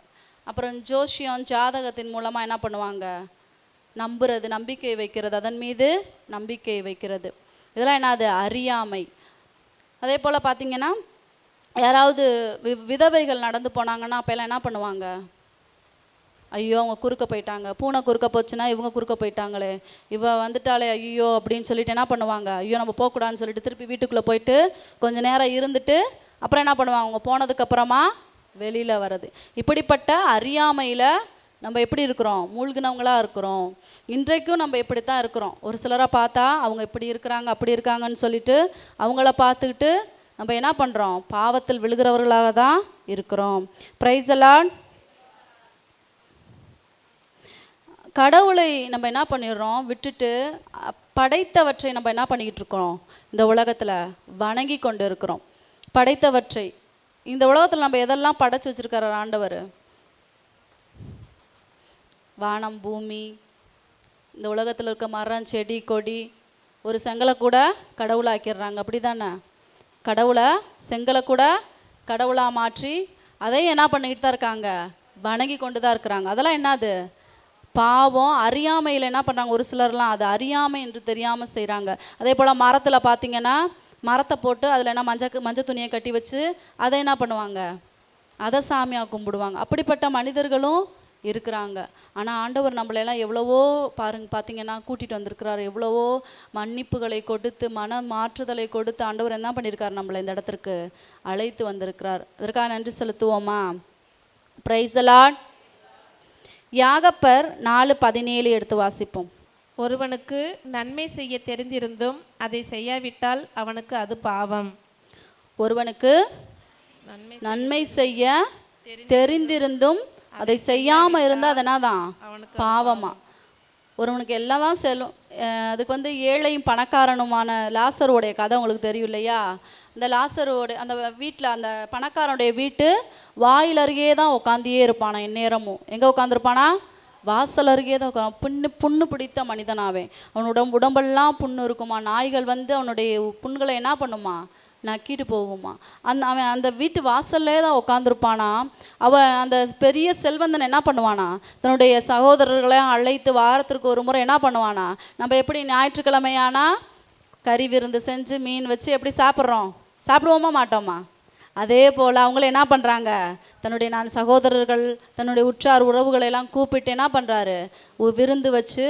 அப்புறம் ஜோசியம் ஜாதகத்தின் மூலமாக என்ன பண்ணுவாங்க, நம்புறது, நம்பிக்கை வைக்கிறது, அதன் மீது நம்பிக்கை வைக்கிறது. இதெல்லாம் என்னது, அறியாமை. அதே போல் பார்த்திங்கன்னா, யாராவது விதவைகள் நடந்து போனாங்கன்னா அப்போல்லாம் என்ன பண்ணுவாங்க, ஐயோ அவங்க குறுக்க போயிட்டாங்க, பூனை குறுக்க போச்சுன்னா இவங்க குறுக்க போயிட்டாங்களே, வந்துட்டாலே ஐயோ அப்படின்னு சொல்லிட்டு என்ன பண்ணுவாங்க, ஐயோ நம்ம போகக்கூடாதுன்னு சொல்லிட்டு திருப்பி வீட்டுக்குள்ளே போயிட்டு கொஞ்சம் நேரம் இருந்துட்டு அப்புறம் என்ன பண்ணுவாங்க, அவங்க போனதுக்கப்புறமா வெளியில் வர்றது. இப்படிப்பட்ட அறியாமையில் நம்ம எப்படி இருக்கிறோம், மூழ்கினவங்களாக இருக்கிறோம். இன்றைக்கும் நம்ம இப்படித்தான் இருக்கிறோம். ஒரு சிலரை பார்த்தா அவங்க இப்படி இருக்கிறாங்க அப்படி இருக்காங்கன்னு சொல்லிட்டு அவங்கள பார்த்துக்கிட்டு நம்ம என்ன பண்ணுறோம், பாவத்தில் விழுகிறவர்களாக தான் இருக்கிறோம். Price the Lord. கடவுளை நம்ம என்ன பண்ணிடுறோம், விட்டுட்டு படைத்தவற்றை நம்ம என்ன பண்ணிக்கிட்டு இருக்கோம், இந்த உலகத்தில் வணங்கி கொண்டு இருக்கிறோம். படைத்தவற்றை இந்த உலகத்தில் நம்ம எதெல்லாம் படைச்சி வச்சுருக்கார் ஆண்டவர், வானம் பூமி, இந்த உலகத்தில் இருக்க மரம் செடி கொடி, ஒரு செங்கலை கூட கடவுளாக்கிடுறாங்க. அப்படி தானே, கடவுளை செங்கலை கூட கடவுளாக மாற்றி அதை என்ன பண்ணிக்கிட்டு தான் இருக்காங்க, வணங்கி கொண்டு தான் இருக்கிறாங்க. அதெல்லாம் என்னது, பாவம் அறியாமையில் என்ன பண்ணுறாங்க, ஒரு சிலர்லாம் அது அறியாமை என்று தெரியாமல் செய்கிறாங்க. அதே போல் மரத்தில் பார்த்தீங்கன்னா மரத்தை போட்டு அதில் என்ன மஞ்சள் துணியை கட்டி வச்சு அதை என்ன பண்ணுவாங்க, அதை சாமியாக கும்பிடுவாங்க. அப்படிப்பட்ட மனிதர்களும் இருக்கிறாங்க. ஆனால் ஆண்டவர் நம்மளையெல்லாம் எவ்வளவோ பார்த்தீங்கன்னா கூட்டிகிட்டு வந்திருக்கிறார். எவ்வளவோ மன்னிப்புகளை கொடுத்து மன மாற்றுதலை கொடுத்து ஆண்டவர் என்ன பண்ணியிருக்கார், நம்மளை இந்த இடத்திற்கு அழைத்து வந்திருக்கிறார். அதற்காக நன்றி செலுத்துவோமா? Price the Lord. யாகப்பர் 4:17 எடுத்து வாசிப்போம். ஒருவனுக்கு நன்மை செய்ய தெரிந்திருந்தும் அதை செய்யாவிட்டால் அவனுக்கு அது பாவம். ஒருவனுக்கு நன்மை செய்ய தெரிந்திருந்தும் அதை செய்யாமல் இருந்தால் அது என்னதான், பாவமா. ஒருவனுக்கு எல்லாம் தான் செல்லும். அதுக்கு ஏழையும் பணக்காரனுமான லாசருடைய கதை உங்களுக்கு தெரியும் இல்லையா? இந்த லாசருடைய அந்த வீட்டில், அந்த பணக்காரனுடைய வீட்டு வாயில் அருகே தான் உட்காந்தியே இருப்பானா எந்நேரமும். எங்கே உட்காந்துருப்பானா? வாசல் அருகே தான் புண்ணு பிடித்த மனிதனாவே. அவனோட உடம்பெல்லாம் புண்ணு இருக்குமா. நாய்கள் அவனுடைய புண்களை என்ன பண்ணுமா, நக்கிட்டு போகுமா. அவன் அந்த வீட்டு வாசல்லே தான் உட்காந்துருப்பானா. அவன் அந்த பெரிய செல்வந்தன் என்ன பண்ணுவானா, தன்னுடைய சகோதரர்களை அழைத்து வாரத்திற்கு ஒரு முறை என்ன பண்ணுவானா, நம்ம எப்படி ஞாயிற்றுக்கிழமையானா கறி விருந்து செஞ்சு மீன் வச்சு எப்படி சாப்பிடுவோமா மாட்டோமா? அதே போல் அவங்கள என்ன பண்ணுறாங்க, தன்னுடைய சகோதரர்கள் தன்னுடைய உற்றார் உறவுகளை எல்லாம் கூப்பிட்டு என்ன பண்ணுறாரு, விருந்து வச்சு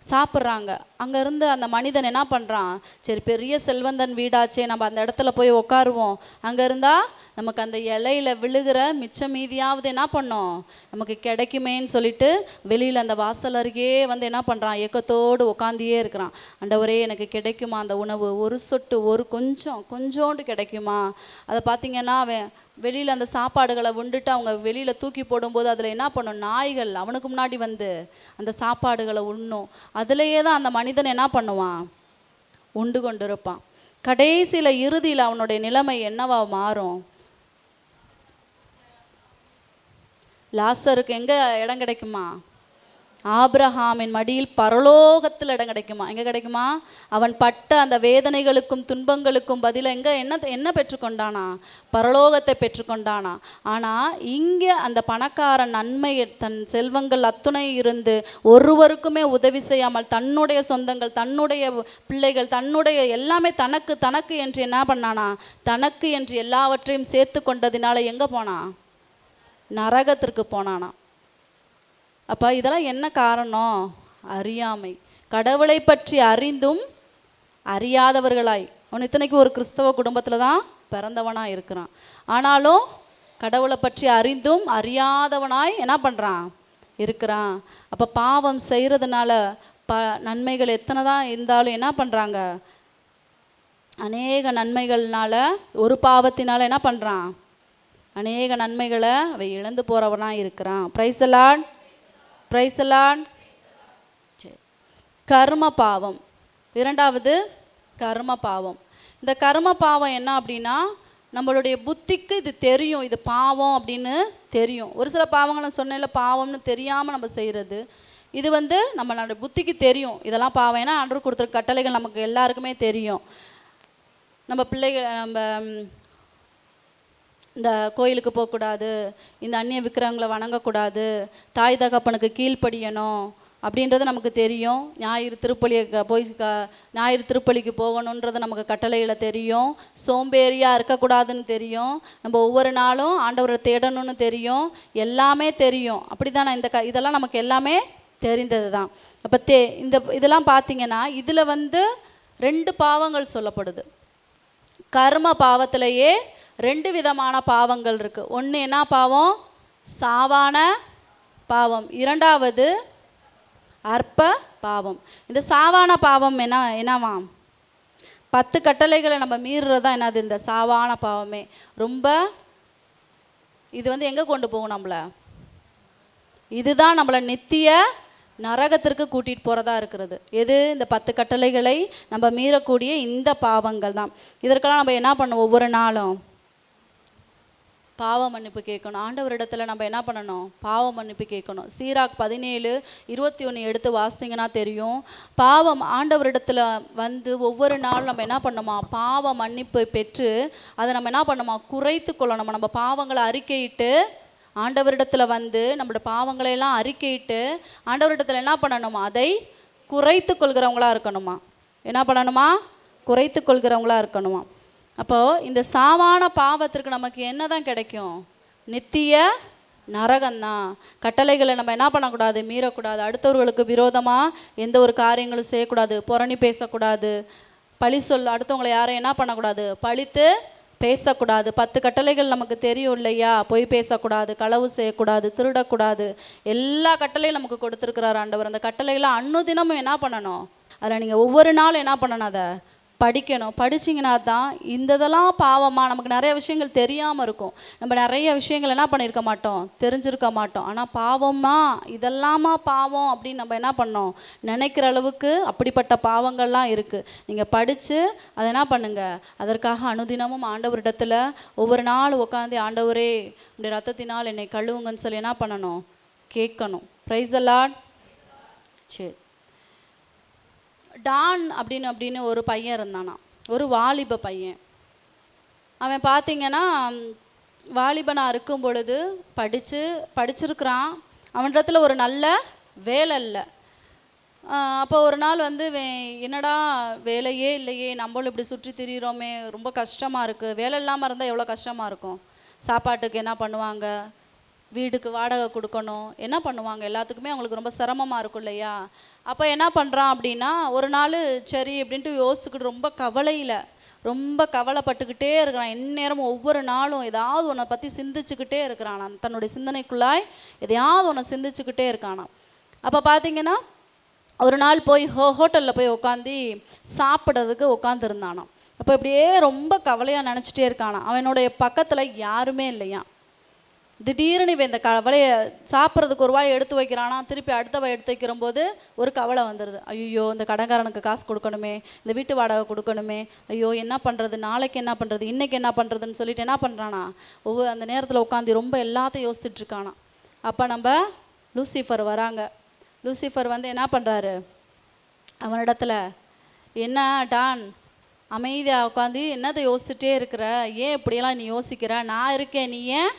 சாப்பிட்றாங்க. அங்கே இருந்து அந்த மனிதன் என்ன பண்ணுறான், சரி பெரிய செல்வந்தன் வீடாச்சே, நம்ம அந்த இடத்துல போய் உட்காருவோம். அங்கே இருந்தால் நமக்கு அந்த இலையில விழுகிற மிச்சம் மீதியாவது என்ன பண்ணோம், நமக்கு கிடைக்குமேன்னு சொல்லிட்டு வெளியில் அந்த வாசல் அருகே என்ன பண்ணுறான், ஏக்கத்தோடு உட்காந்தியே இருக்கிறான். ஆண்டவரே எனக்கு கிடைக்குமா அந்த உணவு, ஒரு சொட்டு கொஞ்சோண்டு கிடைக்குமா? அதை பார்த்தீங்கன்னா அவன் வெளியில் அந்த சாப்பாடுகளை உண்டுட்டு அவங்க வெளியில் தூக்கி போடும்போது அதில் என்ன பண்ணும், நாய்கள் அவனுக்கு முன்னாடி அந்த சாப்பாடுகளை உண்ணும். அதுலேயே தான் அந்த மனிதன் என்ன பண்ணுவான், உண்டு கொண்டு இருப்பான். கடைசியில் இறுதியில் அவனுடைய நிலைமை என்னவா மாறும்? லாசருக்கு எங்கே இடம் கிடைக்குமா? ஆபிரகாமின் மடியில் பரலோகத்தில் இடம் கிடைக்குமா? எங்கே கிடைக்குமா? அவன் பட்ட அந்த வேதனைகளுக்கும் துன்பங்களுக்கும் பதிலாக என்ன பெற்றுக்கொண்டானா? பரலோகத்தை பெற்றுக்கொண்டானா. ஆனால் இங்கே அந்த பணக்காரன் நன்மையை தன் செல்வங்கள் அத்துணை இருந்து ஒருவருக்குமே உதவி செய்யாமல் தன்னுடைய சொந்தங்கள், தன்னுடைய பிள்ளைகள், தன்னுடைய எல்லாமே தனக்கு என்று என்ன பண்ணானா, தனக்கு என்று எல்லாவற்றையும் சேர்த்து கொண்டதினால எங்கே போனா, நரகத்திற்கு போனானா. அப்போ இதெல்லாம் என்ன காரணம்? அறியாமை. கடவுளை பற்றி அறிந்தும் அறியாதவர்களாய். அவன் இத்தனைக்கு ஒரு கிறிஸ்தவ குடும்பத்தில் தான் பிறந்தவனாக இருக்கிறான். ஆனாலும் கடவுளை பற்றி அறிந்தும் அறியாதவனாய் என்ன பண்ணுறான், இருக்கிறான். அப்போ பாவம் செய்கிறதுனால நன்மைகள் எத்தனை தான் இருந்தாலும் என்ன பண்ணுறாங்க, அநேக நன்மைகள்னால ஒரு பாவத்தினால என்ன பண்ணுறான், அநேக நன்மைகளை அவை இழந்து போகிறவனாக இருக்கிறான். Price the Lord. Praise the Lord. சரி, கர்ம பாவம். இரண்டாவது கர்ம பாவம். இந்த கர்ம பாவம் என்ன அப்படின்னா, நம்மளுடைய புத்திக்கு இது தெரியும், இது பாவம் அப்படின்னு தெரியும். ஒரு சில பாவங்களை சொன்னேன்ல, பாவம்னு தெரியாமல் நம்ம செய்கிறது. இது நம்மளுடைய புத்திக்கு தெரியும் இதெல்லாம் பாவம். ஏன்னா ஆண்டவர் கொடுத்துருக்க கட்டளைகள் நமக்கு எல்லாருக்குமே தெரியும். நம்ம பிள்ளைகள் இந்த கோயிலுக்கு போகக்கூடாது, இந்த அந்நிய விக்கிரகங்களை வணங்கக்கூடாது, தாய் தகப்பனுக்கு கீழ்ப்படியணும் அப்படின்றது நமக்கு தெரியும். ஞாயிறு திருப்பலிக்கு போகணுன்றது நமக்கு கட்டளையில் தெரியும். சோம்பேறியாக இருக்கக்கூடாதுன்னு தெரியும். நம்ம ஒவ்வொரு நாளும் ஆண்டவரை தேடணும்னு தெரியும். எல்லாமே தெரியும். அப்படி தானே இதெல்லாம் நமக்கு எல்லாமே தெரிந்தது தான். அப்போ இதெல்லாம் பார்த்தீங்கன்னா இதில் 2 பாவங்கள் சொல்லப்படுது. கர்ம பாவத்திலேயே 2 விதமான பாவங்கள் இருக்குது. ஒன்று என்ன பாவம்? சாவான பாவம். இரண்டாவது அற்ப பாவம். இந்த சாவான பாவம் என்னவாம்? 10 கட்டளைகளை நம்ம மீறுறதா என்னது இந்த சாவான பாவமே. ரொம்ப இது எங்கே கொண்டு போகும் நம்மளை? இதுதான் நம்மளை நித்திய நரகத்திற்கு கூட்டிகிட்டு போகிறதா இருக்கிறது. எது? இந்த 10 கட்டளைகளை நம்ம மீறக்கூடிய இந்த பாவங்கள் தான். இதற்கெல்லாம் நம்ம என்ன பண்ணுவோம்? ஒவ்வொரு நாளும் பாவ மன்னிப்பு கேட்கணும். ஆண்டவரிடத்துல நம்ம என்ன பண்ணணும்? பாவ மன்னிப்பு கேட்கணும். சீராக் 17:21 எடுத்து வாசிங்கன்னா தெரியும். பாவம் ஆண்டவரிடத்துல ஒவ்வொரு நாளும் நம்ம என்ன பண்ணணுமா? பாவ மன்னிப்பு பெற்று அதை நம்ம என்ன பண்ணணுமா? குறைத்து கொள்ளணுமா? நம்ம பாவங்களை அறிக்கையிட்டு ஆண்டவரிடத்தில் வந்து நம்மளோட பாவங்களை எல்லாம் அறிக்கையிட்டு ஆண்டவரிடத்தில் என்ன பண்ணணுமா? அதை குறைத்து கொள்கிறவங்களா இருக்கணுமா? என்ன பண்ணணுமா? குறைத்து கொள்கிறவங்களா இருக்கணுமா? அப்போது இந்த சாவான பாவத்திற்கு நமக்கு என்ன தான் கிடைக்கும்? நித்திய நரகம்தான். கட்டளைகளை நம்ம என்ன பண்ணக்கூடாது? மீறக்கூடாது. அடுத்தவர்களுக்கு விரோதமாக எந்த ஒரு காரியங்களும் செய்யக்கூடாது. புரணி பேசக்கூடாது. பழி சொல் அடுத்தவங்களை யாரும் என்ன பண்ணக்கூடாது? பழித்து பேசக்கூடாது. 10 கட்டளைகள் நமக்கு தெரியும் இல்லையா? பொய் பேசக்கூடாது, களவு செய்யக்கூடாது, திருடக்கூடாது. எல்லா கட்டளையும் நமக்கு கொடுத்துருக்கிறார் ஆண்டவர். அந்த கட்டளைகளை அன்னுதினமும் என்ன பண்ணணும்? அதில் நீங்கள் ஒவ்வொரு நாளும் என்ன பண்ணணும்? அதை படிக்கணும். படிச்சிங்கன்னா தான் இதெல்லாம் பாவமாக நமக்கு நிறைய விஷயங்கள் தெரியாமல் இருக்கும். நம்ம நிறைய விஷயங்கள் என்ன பண்ணியிருக்க மாட்டோம்? தெரிஞ்சிருக்க மாட்டோம். ஆனால் பாவம்னா இதெல்லாமா பாவம் அப்படின்னு நம்ம என்ன பண்ணோம்? நினைக்கிற அளவுக்கு அப்படிப்பட்ட பாவங்கள்லாம் இருக்குது. நீங்கள் படித்து அதை என்ன பண்ணுங்கள்? அதற்காக அனுதினமும் ஆண்டவரிடத்தில் ஒவ்வொரு நாள் உட்காந்து, ஆண்டவரே உடைய ரத்தத்தினால் என்னை கழுவுங்கன்னு சொல்லி என்ன பண்ணணும்? கேட்கணும். Price the Lord. சரி, டான் அப்படின்னு ஒரு பையன் இருந்தானா, ஒரு வாலிப பையன். அவன் பார்த்திங்கன்னா வாலிபனாக இருக்கும் பொழுது படிச்சிருக்கிறான். அவனிடத்தில் ஒரு நல்ல வேலை இல்லை. அப்போ ஒரு நாள் வந்து என்னடா வேலையே இல்லையே, நம்மளும் இப்படி சுற்றி திரியிறோமே, ரொம்ப கஷ்டமாக இருக்குது. வேலை இல்லாமல் இருந்தால் எவ்வளோ கஷ்டமாக இருக்கும். சாப்பாட்டுக்கு என்ன பண்ணுவாங்க? வீட்டுக்கு வாடகை கொடுக்கணும். என்ன பண்ணுவாங்க? எல்லாத்துக்குமே அவங்களுக்கு ரொம்ப சிரமமாக இருக்கும் இல்லையா? அப்போ என்ன பண்ணுறான் அப்படின்னா, ஒரு நாள் சரி அப்படின்ட்டு யோசிச்சுக்கிட்டு ரொம்ப கவலைப்பட்டுக்கிட்டே இருக்கிறான். எந்நேரமும் ஒவ்வொரு நாளும் ஏதாவது ஒன்றை பற்றி சிந்திச்சுக்கிட்டே இருக்கிறான். தன்னுடைய சிந்தனைக்குள்ளாய் எதையாவது ஒன்று சிந்திச்சுக்கிட்டே இருக்கானான். அப்போ பார்த்தீங்கன்னா ஒரு நாள் போய் ஹோட்டலில் போய் உட்காந்து சாப்பிட்றதுக்கு உட்காந்துருந்தானான். அப்போ இப்படியே ரொம்ப கவலையாக நினச்சிட்டே இருக்கானான். அவனுடைய பக்கத்தில் யாருமே இல்லையா. திடீர்னு இவன் இந்த கவலையை சாப்பிட்றதுக்கு ஒரு வாய் எடுத்து வைக்கிறானா, திருப்பி அடுத்த வாய் எடுத்து வைக்கிறம்போது ஒரு கவலை வந்துடுது. ஐயோ, இந்த கடைக்காரனுக்கு காசு கொடுக்கணுமே, இந்த வீட்டு வாடகை கொடுக்கணுமே, ஐயோ என்ன பண்ணுறது, நாளைக்கு என்ன பண்ணுறது, இன்றைக்கி என்ன பண்ணுறதுன்னு சொல்லிட்டு என்ன பண்ணுறானா, அந்த நேரத்தில் உட்காந்து ரொம்ப எல்லாத்தையும் யோசிச்சுட்ருக்கானா. அப்போ நம்ம லூசிஃபர் வராங்க. லூசிஃபர் வந்து என்ன பண்ணுறாரு, அவனிடத்துல, என்ன டான் அமைதியாக உட்காந்து என்னதை யோசிச்சுட்டே இருக்கிற, ஏன் இப்படியெல்லாம் நீ யோசிக்கிற, நான் இருக்கேன், நீ ஏன்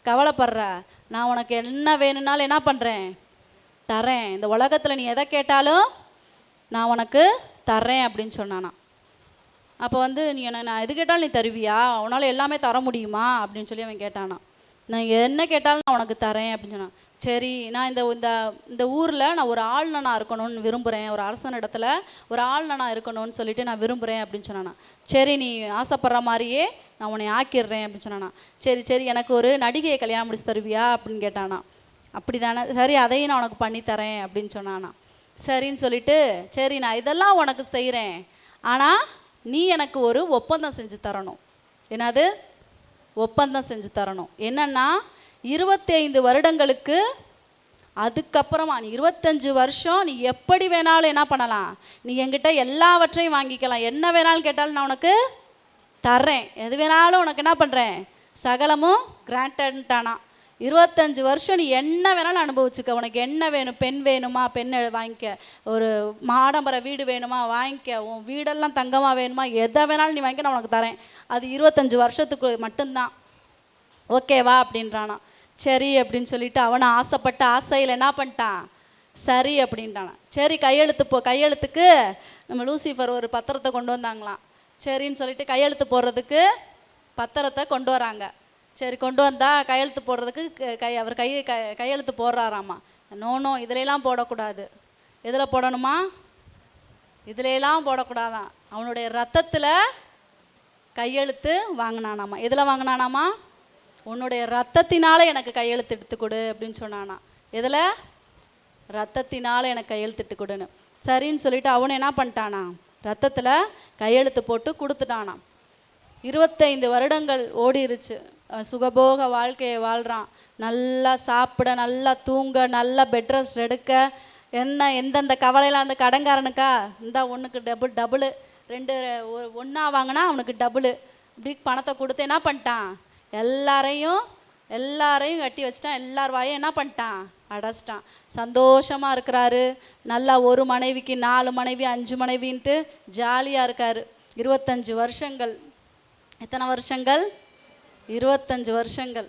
கவலைப்படுற, நான் உனக்கு என்ன வேணும்னாலும் என்ன பண்ணுறேன்? தரேன். இந்த உலகத்தில் நீ எதை கேட்டாலும் நான் உனக்கு தரேன் அப்படின்னு சொன்னானா. அப்போ வந்து நீ நான் எது கேட்டாலும் நீ தருவியா, உன்னால் எல்லாமே தர முடியுமா அப்படின்னு சொல்லி அவன் கேட்டானா. நான் என்ன கேட்டாலும் நான் உனக்கு தரேன் அப்படின்னு சொன்னான். சரி, நான் இந்த இந்த இந்த ஊரில் நான் ஒரு ஆளுநனாக இருக்கணும்னு விரும்புகிறேன், ஒரு அரசன் இடத்துல ஒரு ஆளுநனாக இருக்கணும்னு சொல்லிட்டு நான் விரும்புகிறேன் அப்படின்னு சொன்னானா. சரி, நீ ஆசைப்படுற மாதிரியே நான் உன்னை ஆக்கிடுறேன் அப்படின்னு சொன்னானா. சரி, எனக்கு ஒரு நடிகையை கல்யாணம் முடிச்சு தருவியா அப்படின்னு கேட்டானா. அப்படி தானே, சரி அதையும் நான் உனக்கு பண்ணித்தரேன் அப்படின்னு சொன்னானா. சரின்னு சொல்லிட்டு, சரி நான் இதெல்லாம் உனக்கு செய்கிறேன், ஆனால் நீ எனக்கு ஒரு ஒப்பந்தம் செஞ்சு தரணும். என்னது ஒப்பந்தம் செஞ்சு தரணும்? என்னன்னா 25 வருடங்களுக்கு அதுக்கப்புறமா நீ 25 வருஷம் நீ எப்படி வேணாலும் என்ன பண்ணலாம், நீ என்கிட்ட எல்லாவற்றையும் வாங்கிக்கலாம், என்ன வேணாலும் கேட்டாலும் நான் உனக்கு தர்றேன், எது வேணாலும் உனக்கு என்ன பண்ணுறேன், சகலமும் கிராண்டட்டானா. 25 வருஷம் நீ என்ன வேணாலும் அனுபவிச்சுக்க, உனக்கு என்ன வேணும், பெண் வேணுமா பெண்ணை வாங்கிக்க, ஒரு மாடம்பர வீடு வேணுமா வாங்கிக்க, உன் வீடெல்லாம் தங்கமாக வேணுமா எதை வேணாலும் நீ வாங்கிக்க, நான் உனக்கு தரேன், அது 25 வருஷத்துக்கு மட்டும்தான், ஓகேவா அப்படின்றானா. சரி அப்படின்னு சொல்லிட்டு அவனை ஆசைப்பட்ட ஆசையில் என்ன பண்ணிட்டான், சரி அப்படின்ட்டானா. சரி கையெழுத்துக்கு நம்ம லூசிஃபர் ஒரு பத்திரத்தை கொண்டு வந்தாங்களாம். சரின்னு சொல்லிட்டு கையெழுத்து போடுறதுக்கு பத்திரத்தை கொண்டு வராங்க. சரி கொண்டு வந்தால் கையெழுத்து போடுறதுக்கு அவர் கையெழுத்து போடுறாராமா. நோ இதிலெல்லாம் போடக்கூடாது. எதில் போடணுமா, இதிலெல்லாம் போடக்கூடாதான், அவனுடைய ரத்தத்தில் கையெழுத்து வாங்கினானாமா. எதில் வாங்கினானாமா, உன்னுடைய ரத்தத்தினால எனக்கு கையெழுத்து எடுத்து கொடு அப்படின்னு சொன்னானா. எதில், ரத்தத்தினால எனக்கு கையெழுத்திட்டு கொடுன்னு. சரின்னு சொல்லிட்டு அவனு என்ன பண்ணிட்டானா, ரத்தத்தில் கையெழுத்து போட்டு கொடுத்துட்டானா. 25 வருடங்கள் ஓடிருச்சு. சுகபோக வாழ்க்கையை வாழ்கிறான். நல்லா சாப்பிட, நல்லா தூங்க, நல்லா பெட் ரெஸ்ட் எடுக்க, எந்தெந்த கவலையில் அந்த கடன்காரனுக்கா இந்த ஒன்றுக்கு டபுளு 2 ஒன்றா வாங்கினா அவனுக்கு டபுளு இப்படி பணத்தை கொடுத்து என்ன பண்ணிட்டான், எல்லாரையும் கட்டி வச்சிட்டான். எல்லார் வாயும் என்ன பண்ணிட்டான், அடைச்சிட்டான். சந்தோஷமாக இருக்கிறாரு. நல்லா ஒரு மனைவிக்கு 4 மனைவி 5 மனைவின்ட்டு ஜாலியாக இருக்கார். 25 வருஷங்கள். எத்தனை வருஷங்கள், 25 வருஷங்கள்.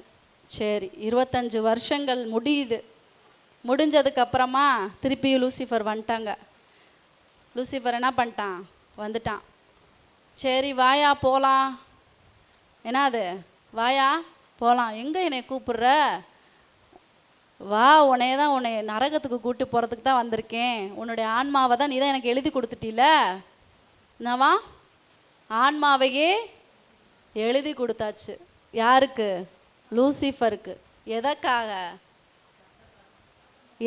சரி, 25 வருஷங்கள் முடியுது. முடிஞ்சதுக்கப்புறமா திருப்பி லூசிஃபர் வந்துட்டாங்க. லூசிஃபர் என்ன பண்ணிட்டான், வந்துட்டான். சரி வாயா போகலாம். என்னது, வாயா போகலாம். எங்கே என்னை கூப்பிடுற, வா, உன்னை நரகத்துக்கு கூட்டி போகிறதுக்கு தான் வந்திருக்கேன். உன்னுடைய ஆன்மாவை தான் நீ தான் எனக்கு எழுதி கொடுத்துட்டில. என்னவா, ஆன்மாவையே எழுதி கொடுத்தாச்சு. யாருக்கு, லூசிஃபருக்கு.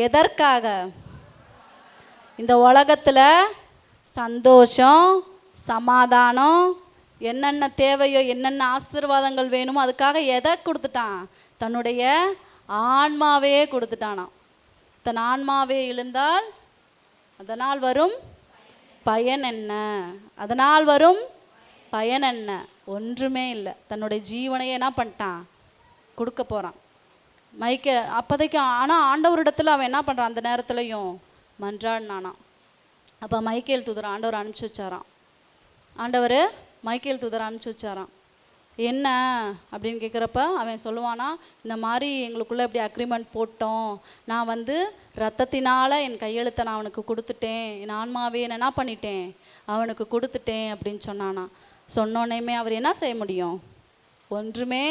எதற்காக இந்த உலகத்தில் சந்தோஷம், சமாதானம், என்னென்ன தேவையோ, என்னென்ன ஆசீர்வாதங்கள் வேணுமோ அதுக்காக எதை கொடுத்துட்டான், தன்னுடைய ஆன்மாவையே கொடுத்துட்டானாம். தன் ஆன்மாவே இழுந்தால் அதனால் வரும் பயன் என்ன, அதனால் வரும் பயன் என்ன, ஒன்றுமே இல்லை. தன்னுடைய ஜீவனையே என்ன பண்ணிட்டான், கொடுக்க போகிறான். அப்போதைக்கு ஆனால் ஆண்டவரிடத்தில் அவன் என்ன பண்ணுறான், அந்த நேரத்துலையும் மன்றாடினானான். அப்போ மைக்கேல் தூதர் ஆண்டவர் அனுப்பிச்சி வச்சாராம். ஆண்டவர் மைக்கேல் தூதர் அனுப்பிச்சி வச்சாராம். என்ன அப்படின்னு கேட்குறப்ப அவன் சொல்லுவானா, இந்த மாதிரி எங்களுக்குள்ளே இப்படி அக்ரிமெண்ட் போட்டோம், நான் வந்து ரத்தத்தினால் என் கையெழுத்தை நான் அவனுக்கு கொடுத்துட்டேன், என் ஆன்மாவே என்ன பண்ணிட்டேன், அவனுக்கு கொடுத்துட்டேன் அப்படின்னு சொன்னானா. சொன்னோன்னே அவர் என்ன செய்ய முடியும், ஒன்றுமே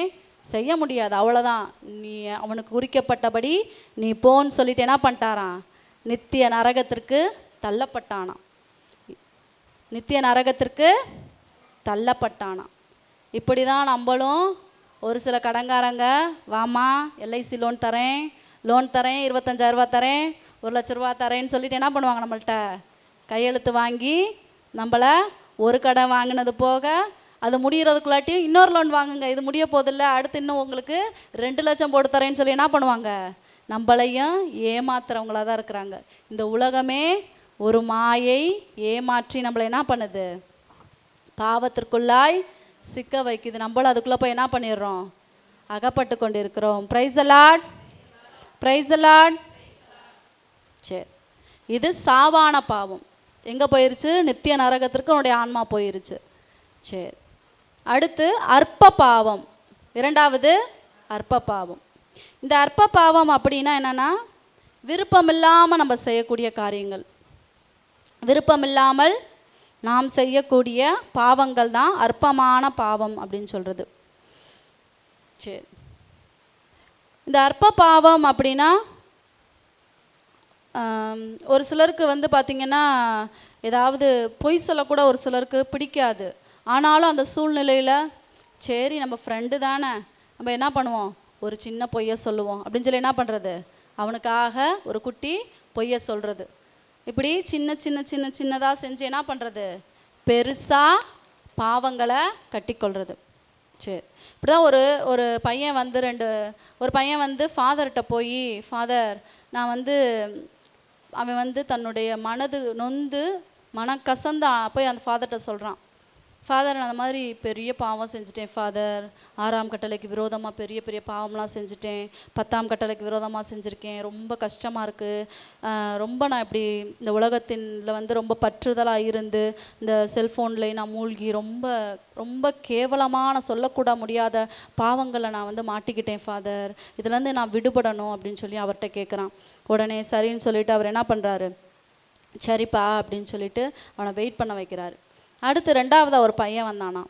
செய்ய முடியாது. அவ்வளோதான், நீ அவனுக்கு குறிக்கப்பட்டபடி நீ போன்னு சொல்லிட்டு என்ன பண்ணிட்டாரான், நித்திய நரகத்திற்கு தள்ளப்பட்டானான். நித்திய நரகத்திற்கு தள்ளப்பட்டானான். இப்படி தான் நம்மளும் ஒரு சில கடங்காரங்க, வாமா எல்ஐசி லோன் தரேன் 25,000 ரூபா தரேன், 1 லட்ச ரூபா தரேன்னு சொல்லிட்டு என்ன பண்ணுவாங்க, நம்மள்கிட்ட கையெழுத்து வாங்கி நம்மளை ஒரு கடன் வாங்கினது போக அது முடிகிறதுக்குள்ளாட்டியும் இன்னொரு லோன் வாங்குங்க, இது முடிய போதில்லை, அடுத்து இன்னும் உங்களுக்கு 2 லட்சம் போட்டு தரேன்னு சொல்லி என்ன பண்ணுவாங்க, நம்மளையும் ஏமாத்துறவங்களாக தான் இருக்கிறாங்க. இந்த உலகமே ஒரு மாயை ஏமாற்றி நம்மளை என்ன பண்ணுது, பாவத்திற்குள்ளாய் சிக்க வைக்குது. நம்மளும் அதுக்குள்ளே போய் என்ன பண்ணிடுறோம், அகப்பட்டு கொண்டு இருக்கிறோம். Price the Lord, praise the Lord. சரி, இது சாவான பாவம். எங்கே போயிருச்சு, நித்திய நரகத்திற்கு உன்னுடைய ஆன்மா போயிருச்சு. சரி, அடுத்து அற்ப பாவம். இரண்டாவது அற்ப பாவம். இந்த அற்ப பாவம் அப்படின்னா என்னென்னா, விருப்பமில்லாமல் நம்ம செய்யக்கூடிய காரியங்கள், விருப்பமில்லாமல் நாம் செய்யக்கூடிய பாவங்கள் தான் அற்பமான பாவம் அப்படின்னு சொல்கிறது. சரி, இந்த அற்ப பாவம் அப்படின்னா ஒரு சிலருக்கு வந்து பார்த்திங்கன்னா ஏதாவது பொய் சொல்லக்கூட ஒரு சிலருக்கு பிடிக்காது. ஆனாலும் அந்த சூழ்நிலையில் சரி நம்ம ஃப்ரெண்டு தானே, நம்ம என்ன பண்ணுவோம், ஒரு சின்ன பொய்யை சொல்லுவோம் அப்படின்னு சொல்லி என்ன பண்ணுறது, அவனுக்காக ஒரு குட்டி பொய்யை சொல்கிறது. இப்படி சின்னதாக செஞ்சு என்ன பண்ணுறது, பெருசாக பாவங்களை கட்டிக்கொள்வது. சரி, இப்படி தான் ஒரு பையன் வந்து ஒரு பையன் வந்து ஃபாதர்கிட்ட போய், ஃபாதர் நான் வந்து, அவன் வந்து தன்னுடைய மனது நொந்து மனக்கசந்த போய் அந்த ஃபாதர்கிட்ட சொல்கிறான், ஃபாதர் நான் அந்த மாதிரி பெரிய பாவம் செஞ்சுட்டேன் ஃபாதர், 6ஆம் கட்டளைக்கு விரோதமாக பெரிய பாவம்லாம் செஞ்சுட்டேன், 10ஆம் கட்டளைக்கு விரோதமாக செஞ்சுருக்கேன், ரொம்ப கஷ்டமாக இருக்குது, ரொம்ப நான் இப்படி இந்த உலகத்தில் வந்து ரொம்ப பற்றுதலாக இருந்து இந்த செல்ஃபோனில் நான் மூழ்கி ரொம்ப ரொம்ப கேவலமான சொல்லக்கூட முடியாத பாவங்களை நான் வந்து மாட்டிக்கிட்டேன் ஃபாதர், இதுலேருந்து நான் விடுபடணும் அப்படின்னு சொல்லி அவர்கிட்ட கேட்குறான். உடனே சரின்னு சொல்லிட்டு அவர் என்ன பண்ணுறாரு, சரிப்பா அப்படின்னு சொல்லிட்டு அவனை வெயிட் பண்ண வைக்கிறாரு. அடுத்து 2ஆவதாக ஒரு பையன் வந்தானா.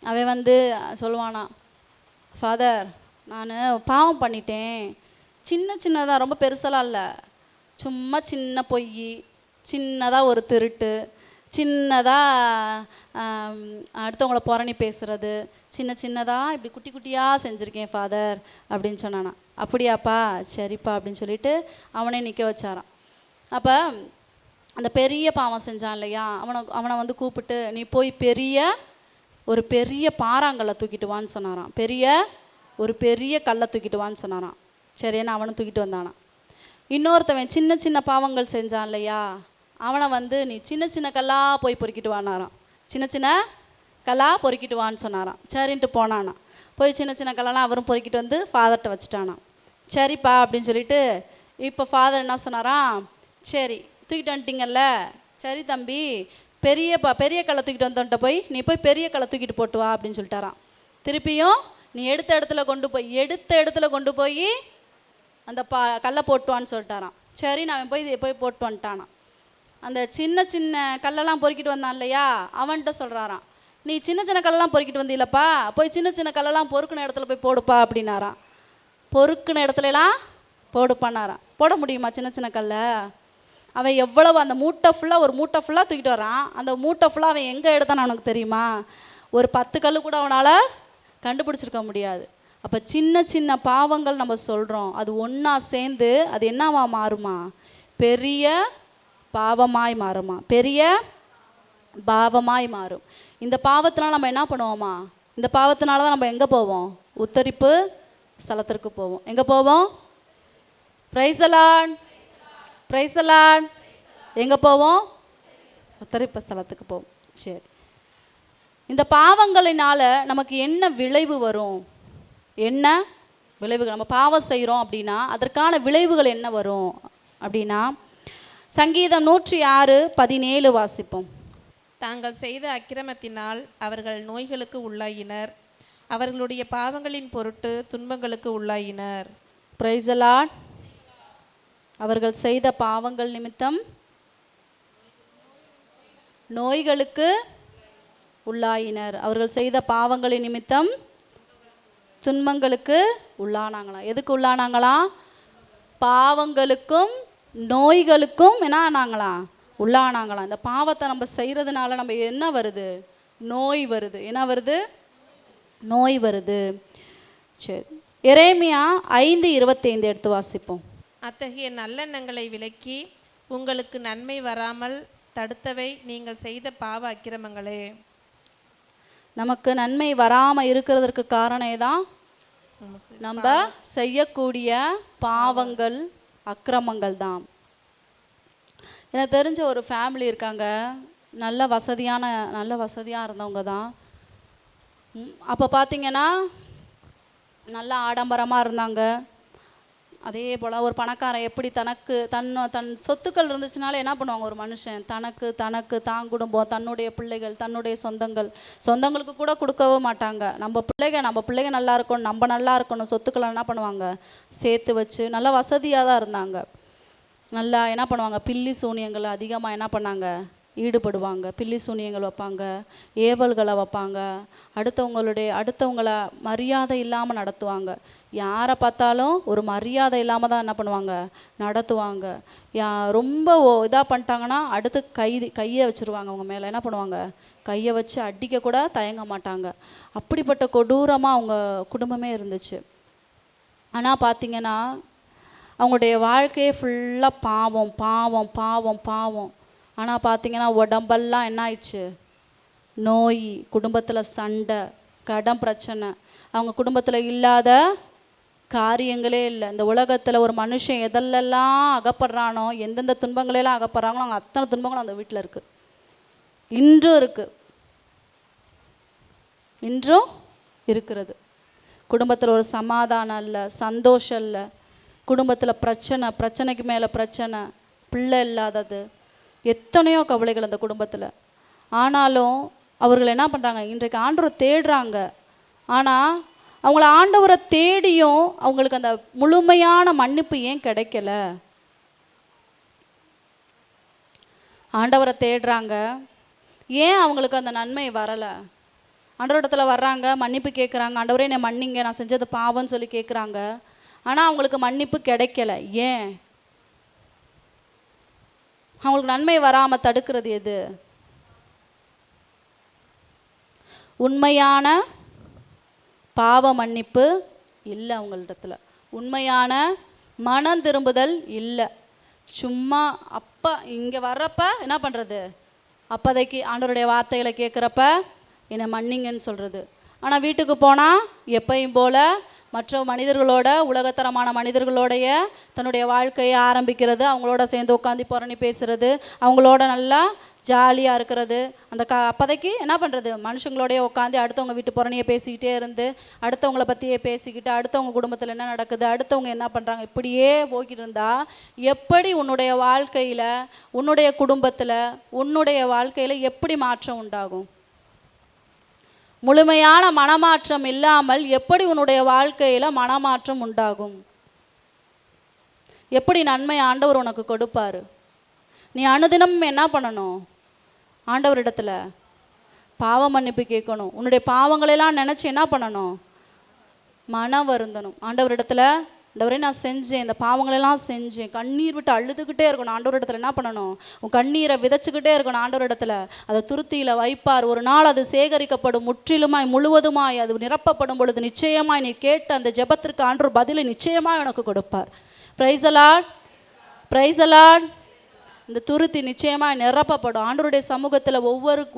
அவன் வந்து சொல்லுவானா, ஃபாதர் நான் பாவம் பண்ணிட்டேன், சின்னதாக, ரொம்ப பெருசெல்லாம் இல்லை, சும்மா சின்ன பொய், சின்னதாக ஒரு திருட்டு, சின்னதாக அடுத்தவங்கள புரணி பேசுகிறது, சின்னதாக இப்படி குட்டியாக செஞ்சுருக்கேன் ஃபாதர் அப்படின்னு சொன்னானா. அப்படியாப்பா, சரிப்பா அப்படின்னு சொல்லிட்டு அவனே நிற்க வச்சாரான். அப்போ அந்த பெரிய பாவம் செஞ்சான் இல்லையா, அவனை வந்து கூப்பிட்டு நீ போய் ஒரு பெரிய பாறாங்கல்லை தூக்கிட்டு வான்னு சொன்னாரான், ஒரு பெரிய கல்லை தூக்கிட்டு வான்னு சொன்னாரான். சரியான அவனை தூக்கிட்டு வந்தானான். இன்னொருத்தவன் சின்ன பாவங்கள் செஞ்சான் இல்லையா, அவனை வந்து நீ சின்ன கல்லாக போய் பொறுக்கிட்டு வானாரான், சின்ன கல்லாக பொறுக்கிட்டு வான்னு சொன்னாரான். சரின்ட்டு போனானா, போய் சின்ன கல்லெல்லாம் அவரும் பொறுக்கிட்டு வந்து ஃபாதர்கிட்ட வச்சுட்டானான். சரிப்பா அப்படின்னு சொல்லிட்டு இப்போ ஃபாதர் என்ன சொன்னாரான், சரி தூக்கிட்டு வந்துட்டீங்கல்ல, சரி தம்பி பெரிய கல்லை தூக்கிட்டு வந்தோன்ட்ட போய் நீ போய் பெரிய கல்லை தூக்கிட்டு போட்டு வா அப்படின்னு சொல்லிட்டாரான். திருப்பியும் நீ எடுத்த இடத்துல கொண்டு போய் அந்த கல்லை போட்டுவான்னு சொல்லிட்டாரான். சரி, நான் போய் போட்டு வந்துட்டானான். அந்த சின்ன சின்ன கல்லெல்லாம் பொறுக்கிட்டு வந்தான் இல்லையா, அவன்கிட்ட சொல்கிறாரான், நீ சின்ன சின்ன கல்லெல்லாம் பொறுக்கிட்டு வந்தீங்களப்பா, போய் சின்ன சின்ன கல்லெல்லாம் பொறுக்குன இடத்துல போய் போடுப்பா அப்படின்னாரான். பொறுக்குன இடத்துலலாம் போடுப்பானாரான். போட முடியுமா சின்ன சின்ன கல்லை? அவன் எவ்வளவு அந்த ஒரு மூட்டை ஃபுல்லாக தூக்கிட்டு வரான். அந்த மூட்டை ஃபுல்லாக அவன் எங்கே எடுத்தான்னு அவனுக்கு தெரியுமா? ஒரு 10 கல் கூட அவனால் கண்டுபிடிச்சிருக்க முடியாது. அப்போ சின்ன சின்ன பாவங்கள் நம்ம சொல்கிறோம், அது ஒன்றா சேர்ந்து அது என்னவா மாறுமா? பெரிய பாவமாய் மாறுமா? பெரிய பாவமாய் மாறும். இந்த பாவத்தினால நம்ம என்ன பண்ணுவோமா? இந்த பாவத்தினால தான் நம்ம எங்கே போவோம்? உத்தரிப்பு ஸ்தலத்திற்கு போவோம். எங்கே போவோம்? Price the Lord, praise the Lord. எங்கே போவோம்? உத்தரிப்பு ஸ்தலத்துக்கு போவோம். சரி, இந்த பாவங்களினால நமக்கு என்ன விளைவு வரும்? என்ன விளைவுகள்? நம்ம பாவம் செய்கிறோம் அப்படின்னா அதற்கான விளைவுகள் என்ன வரும் அப்படின்னா, சங்கீதம் 106:17 வாசிப்போம். தாங்கள் செய்த அக்கிரமத்தினால் அவர்கள் நோய்களுக்கு உள்ளாயினர், அவர்களுடைய பாவங்களின் பொருட்டு துன்பங்களுக்கு உள்ளாயினர். Price the Lord. அவர்கள் செய்த பாவங்கள் நிமித்தம் நோய்களுக்கு உள்ளாயினர். அவர்கள் செய்த பாவங்களின் நிமித்தம் துன்பங்களுக்கு உள்ளானாங்களாம். எதுக்கு உள்ளானாங்களாம்? பாவங்களுக்கும் நோய்களுக்கும் என்ன ஆனாங்களாம்? உள்ளானாங்களாம். இந்த பாவத்தை நம்ம செய்கிறதுனால நம்ம என்ன வருது? நோய் வருது. என்ன வருது? நோய் வருது. சரி, எரேமியா 5:25 எடுத்து வாசிப்போம். அத்தகைய நல்லெண்ணங்களை விலக்கி உங்களுக்கு நன்மை வராமல் தடுத்தவை நீங்கள் செய்த பாவ அக்கிரமங்களே. நமக்கு நன்மை வராமல் இருக்கிறதுக்கு காரணம் தான் நம்ம செய்யக்கூடிய பாவங்கள், அக்கிரமங்கள் தான். எனக்கு தெரிஞ்ச ஒரு ஃபேமிலி இருக்காங்க, நல்ல வசதியாக இருந்தவங்க தான். அப்போ பார்த்தீங்கன்னா நல்லா ஆடம்பரமாக இருந்தாங்க. அதே போல் ஒரு பணக்காரன் எப்படி தன் சொத்துக்கள் இருந்துச்சுனாலே என்ன பண்ணுவாங்க? ஒரு மனுஷன் தனக்கு தான் குடும்பம், தன்னுடைய பிள்ளைகள், தன்னுடைய சொந்தங்களுக்கு கூட கொடுக்கவே மாட்டாங்க. நம்ம பிள்ளைங்க நல்லா இருக்கணும், நம்ம நல்லா இருக்கணும், சொத்துக்களை என்ன பண்ணுவாங்க? சேர்த்து வச்சு நல்லா வசதியாக தான் இருந்தாங்க. நல்லா என்ன பண்ணுவாங்க? பில்லி சூனியங்கள் அதிகமாக என்ன பண்ணாங்க? ஈடுபடுவாங்க. பில்லி சூனியங்கள் வைப்பாங்க, ஏவல்களை வைப்பாங்க, அடுத்தவங்களை மரியாதை இல்லாமல் நடத்துவாங்க. யாரை பார்த்தாலும் ஒரு மரியாதை இல்லாமல் தான் என்ன பண்ணுவாங்க? நடத்துவாங்க. ரொம்ப இதாக பண்ணிட்டாங்கன்னா அடுத்து கையை வச்சுருவாங்க. அவங்க மேலே என்ன பண்ணுவாங்க? கையை வச்சு அடிக்க கூட தயங்க மாட்டாங்க. அப்படிப்பட்ட கொடூரமாக அவங்க குடும்பமே இருந்துச்சு. ஆனால் பார்த்தீங்கன்னா அவங்களுடைய வாழ்க்கையே ஃபுல்லாக பாவம் பாவம் பாவம் பாவம். ஆனால் பார்த்தீங்கன்னா உடம்பெல்லாம் என்ன ஆயிடுச்சு? நோய், குடும்பத்தில் சண்டை, கடன் பிரச்சனை. அவங்க குடும்பத்தில் இல்லாத காரியங்களே இல்லை. இந்த உலகத்தில் ஒரு மனுஷன் எதெல்லாம் அகப்படுறானோ, எந்தெந்த துன்பங்களெல்லாம் அகப்படுறாங்களோ அவங்க அத்தனை துன்பங்களும் அந்த வீட்டில் இருக்குது. இன்றும் இருக்கிறது. குடும்பத்தில் ஒரு சமாதானம் இல்லை, சந்தோஷம் இல்லை. குடும்பத்தில் பிரச்சனைக்கு மேலே பிரச்சனை, பிள்ளை இல்லாதது, எத்தனையோ கவலைகள் அந்த குடும்பத்தில். ஆனாலும் அவர்கள் என்ன பண்ணுறாங்க? இன்றைக்கு ஆண்டவரை தேடுறாங்க. ஆனால் அவங்கள ஆண்டவரை தேடியும் அவங்களுக்கு அந்த முழுமையான மன்னிப்பு ஏன் கிடைக்கல? ஆண்டவரை தேடுறாங்க, ஏன் அவங்களுக்கு அந்த நன்மை வரலை? ஆண்டவரிடத்துல வர்றாங்க, மன்னிப்பு கேட்குறாங்க, ஆண்டவரே என்னை மன்னிங்க, நான் செஞ்சது பாவம்னு சொல்லி கேட்குறாங்க. ஆனால் அவங்களுக்கு மன்னிப்பு கிடைக்கல. ஏன்? அவங்களுக்கு நன்மை வராமல் தடுக்கிறது எது? உண்மையான பாவ மன்னிப்பு இல்லை அவங்களிடத்துல. உண்மையான மனம் திரும்புதல் இல்லை. சும்மா இங்கே வர்றப்ப என்ன பண்ணுறது? அப்போதைக்கு ஆண்டவருடைய வார்த்தைகளை கேட்குறப்ப என்னை மன்னிங்கன்னு சொல்கிறது. ஆனால் வீட்டுக்கு போனால் எப்பையும் போல் மற்ற மனிதர்களோட, உலகத்தரமான மனிதர்களோடைய தன்னுடைய வாழ்க்கையை ஆரம்பிக்கிறது, அவங்களோட சேர்ந்து உட்காந்து புரணி பேசுகிறது, அவங்களோட நல்லா ஜாலியாக இருக்கிறது. அப்போதைக்கு என்ன பண்ணுறது? மனுஷங்களோடைய உட்காந்து அடுத்தவங்க வீட்டு புறணியை பேசிக்கிட்டே இருந்து, அடுத்தவங்களை பற்றியே பேசிக்கிட்டு, அடுத்தவங்க குடும்பத்தில் என்ன நடக்குது, அடுத்தவங்க என்ன பண்ணுறாங்க, இப்படியே போய்கிட்டு இருந்தால் எப்படி உன்னுடைய வாழ்க்கையில், உன்னுடைய குடும்பத்தில், உன்னுடைய வாழ்க்கையில் எப்படி மாற்றம் உண்டாகும்? முழுமையான மனமாற்றம் இல்லாமல் எப்படி உன்னுடைய வாழ்க்கையில் மனமாற்றம் உண்டாகும்? எப்படி நன்மை ஆண்டவர் உனக்கு கொடுப்பாரு? நீ அனுதினம் என்ன பண்ணணும்? ஆண்டவரிடத்துல பாவ மன்னிப்பு கேட்கணும். உன்னுடைய பாவங்களெல்லாம் நினச்சி என்ன பண்ணணும்? மனம் வருந்தணும். ஆண்டவரிடத்துல, ஆண்டவரே நான் செஞ்சேன், இந்த பாவங்களெல்லாம் செஞ்சேன், கண்ணீர் விட்டு அழுதுகிட்டே இருக்கணும். ஆண்டவரிடத்துல என்ன பண்ணணும்? உன் கண்ணீரை விதைச்சிக்கிட்டே இருக்கணும். ஆண்டவரிடத்துல அதை துருத்தியில் வைப்பார். ஒரு நாள் அது சேகரிக்கப்படும், முற்றிலுமாய் முழுவதுமாய் அது நிரப்பப்படும் பொழுது நிச்சயமாய் நீ கேட்ட அந்த ஜெபத்திற்கு ஆண்டவர் பதிலை நிச்சயமாய் உனக்கு கொடுப்பார். Price the Lord, praise the Lord. இந்த துருத்தி நிச்சயமாக நிரப்பப்படும். ஆண்டவருடைய சமூகத்தில்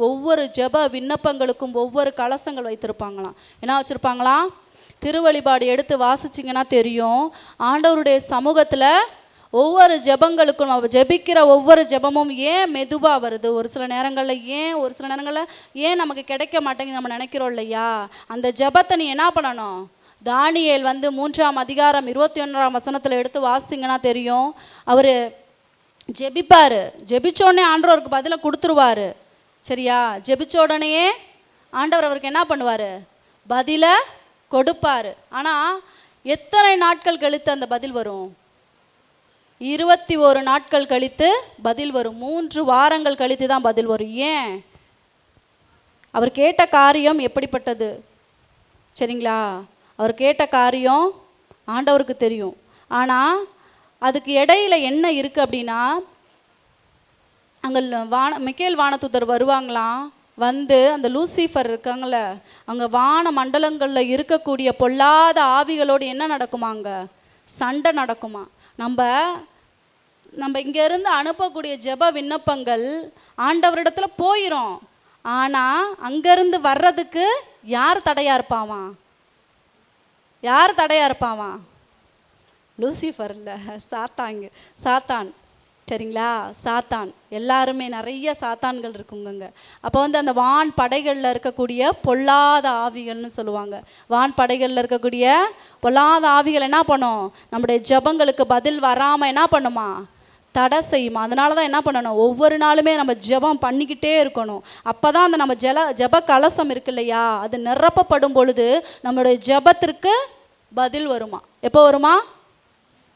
ஒவ்வொரு ஜெப விண்ணப்பங்களுக்கும் ஒவ்வொரு கலசங்கள் வைத்திருப்பாங்களாம். என்ன வச்சுருப்பாங்களாம்? திருவழிபாடு எடுத்து வாசிச்சிங்கன்னா தெரியும். ஆண்டவருடைய சமூகத்தில் ஒவ்வொரு ஜெபங்களுக்கும் ஜெபிக்கிற ஒவ்வொரு ஜெபமும் ஏன் மெதுவாக வருது, ஒரு சில நேரங்களில் ஏன் நமக்கு கிடைக்க மாட்டேங்குது நம்ம நினைக்கிறோம் இல்லையா? அந்த ஜெபத்தை நீ என்ன பண்ணணும்? தானியேல் 3ஆம் அதிகாரம் 21ஆம் வசனத்தில் எடுத்து வாசிங்கன்னா தெரியும். அவர் ஜெபிப்பார். ஜெபிச்சோடனே ஆண்டவர் அவருக்கு பதிலை கொடுத்துருவார். சரியா? ஜெபிச்ச உடனேயே ஆண்டவர் அவருக்கு என்ன பண்ணுவார்? பதிலை கொடுப்பார். ஆனால் எத்தனை நாட்கள் கழித்து அந்த பதில் வரும்? 21 நாட்கள் கழித்து பதில் வரும். 3 வாரங்கள் கழித்து தான் பதில் வரும். ஏன்? அவர் கேட்ட காரியம் எப்படிப்பட்டது? சரிங்களா? அவர் கேட்ட காரியம் ஆண்டவருக்கு தெரியும். ஆனால் அதுக்கு இடையில என்ன இருக்குது அப்படின்னா, அங்கே மிக்கேல் வானதூதர் வருவாங்களாம். அந்த லூசிஃபர் இருக்காங்கள, அங்கே வான மண்டலங்களில் இருக்கக்கூடிய பொல்லாத ஆவிகளோடு என்ன நடக்குமா? அங்கே சண்டை நடக்குமா? நம்ம இங்கேருந்து அனுப்பக்கூடிய ஜெப விண்ணப்பங்கள் ஆண்டவரிடத்துல போயிடும். ஆனால் அங்கேருந்து வர்றதுக்கு யார் தடையாக இருப்பாவா? யார் தடையாக இருப்பாவா? லூசிஃபர் இல்லை, சாத்தான். சரிங்களா? சாத்தான். எல்லாருமே நிறைய சாத்தான்கள் இருக்குங்க. அப்போ அந்த வான் படைகளில் இருக்கக்கூடிய பொல்லாத ஆவிகள்னு சொல்லுவாங்க. வான் படைகளில் இருக்கக்கூடிய பொல்லாத ஆவிகள் என்ன பண்ணும்? நம்முடைய ஜெபங்களுக்கு பதில் வராமல் என்ன பண்ணுமா? தடை செய்யுமா? அதனால தான் என்ன பண்ணணும்? ஒவ்வொரு நாளுமே நம்ம ஜெபம் பண்ணிக்கிட்டே இருக்கணும். அப்போ தான் அந்த நம்ம ஜெப கலசம் இருக்கு இல்லையா, அது நிரப்பப்படும் பொழுது நம்மளுடைய ஜெபத்திற்கு பதில் வருமா? எப்போ வருமா?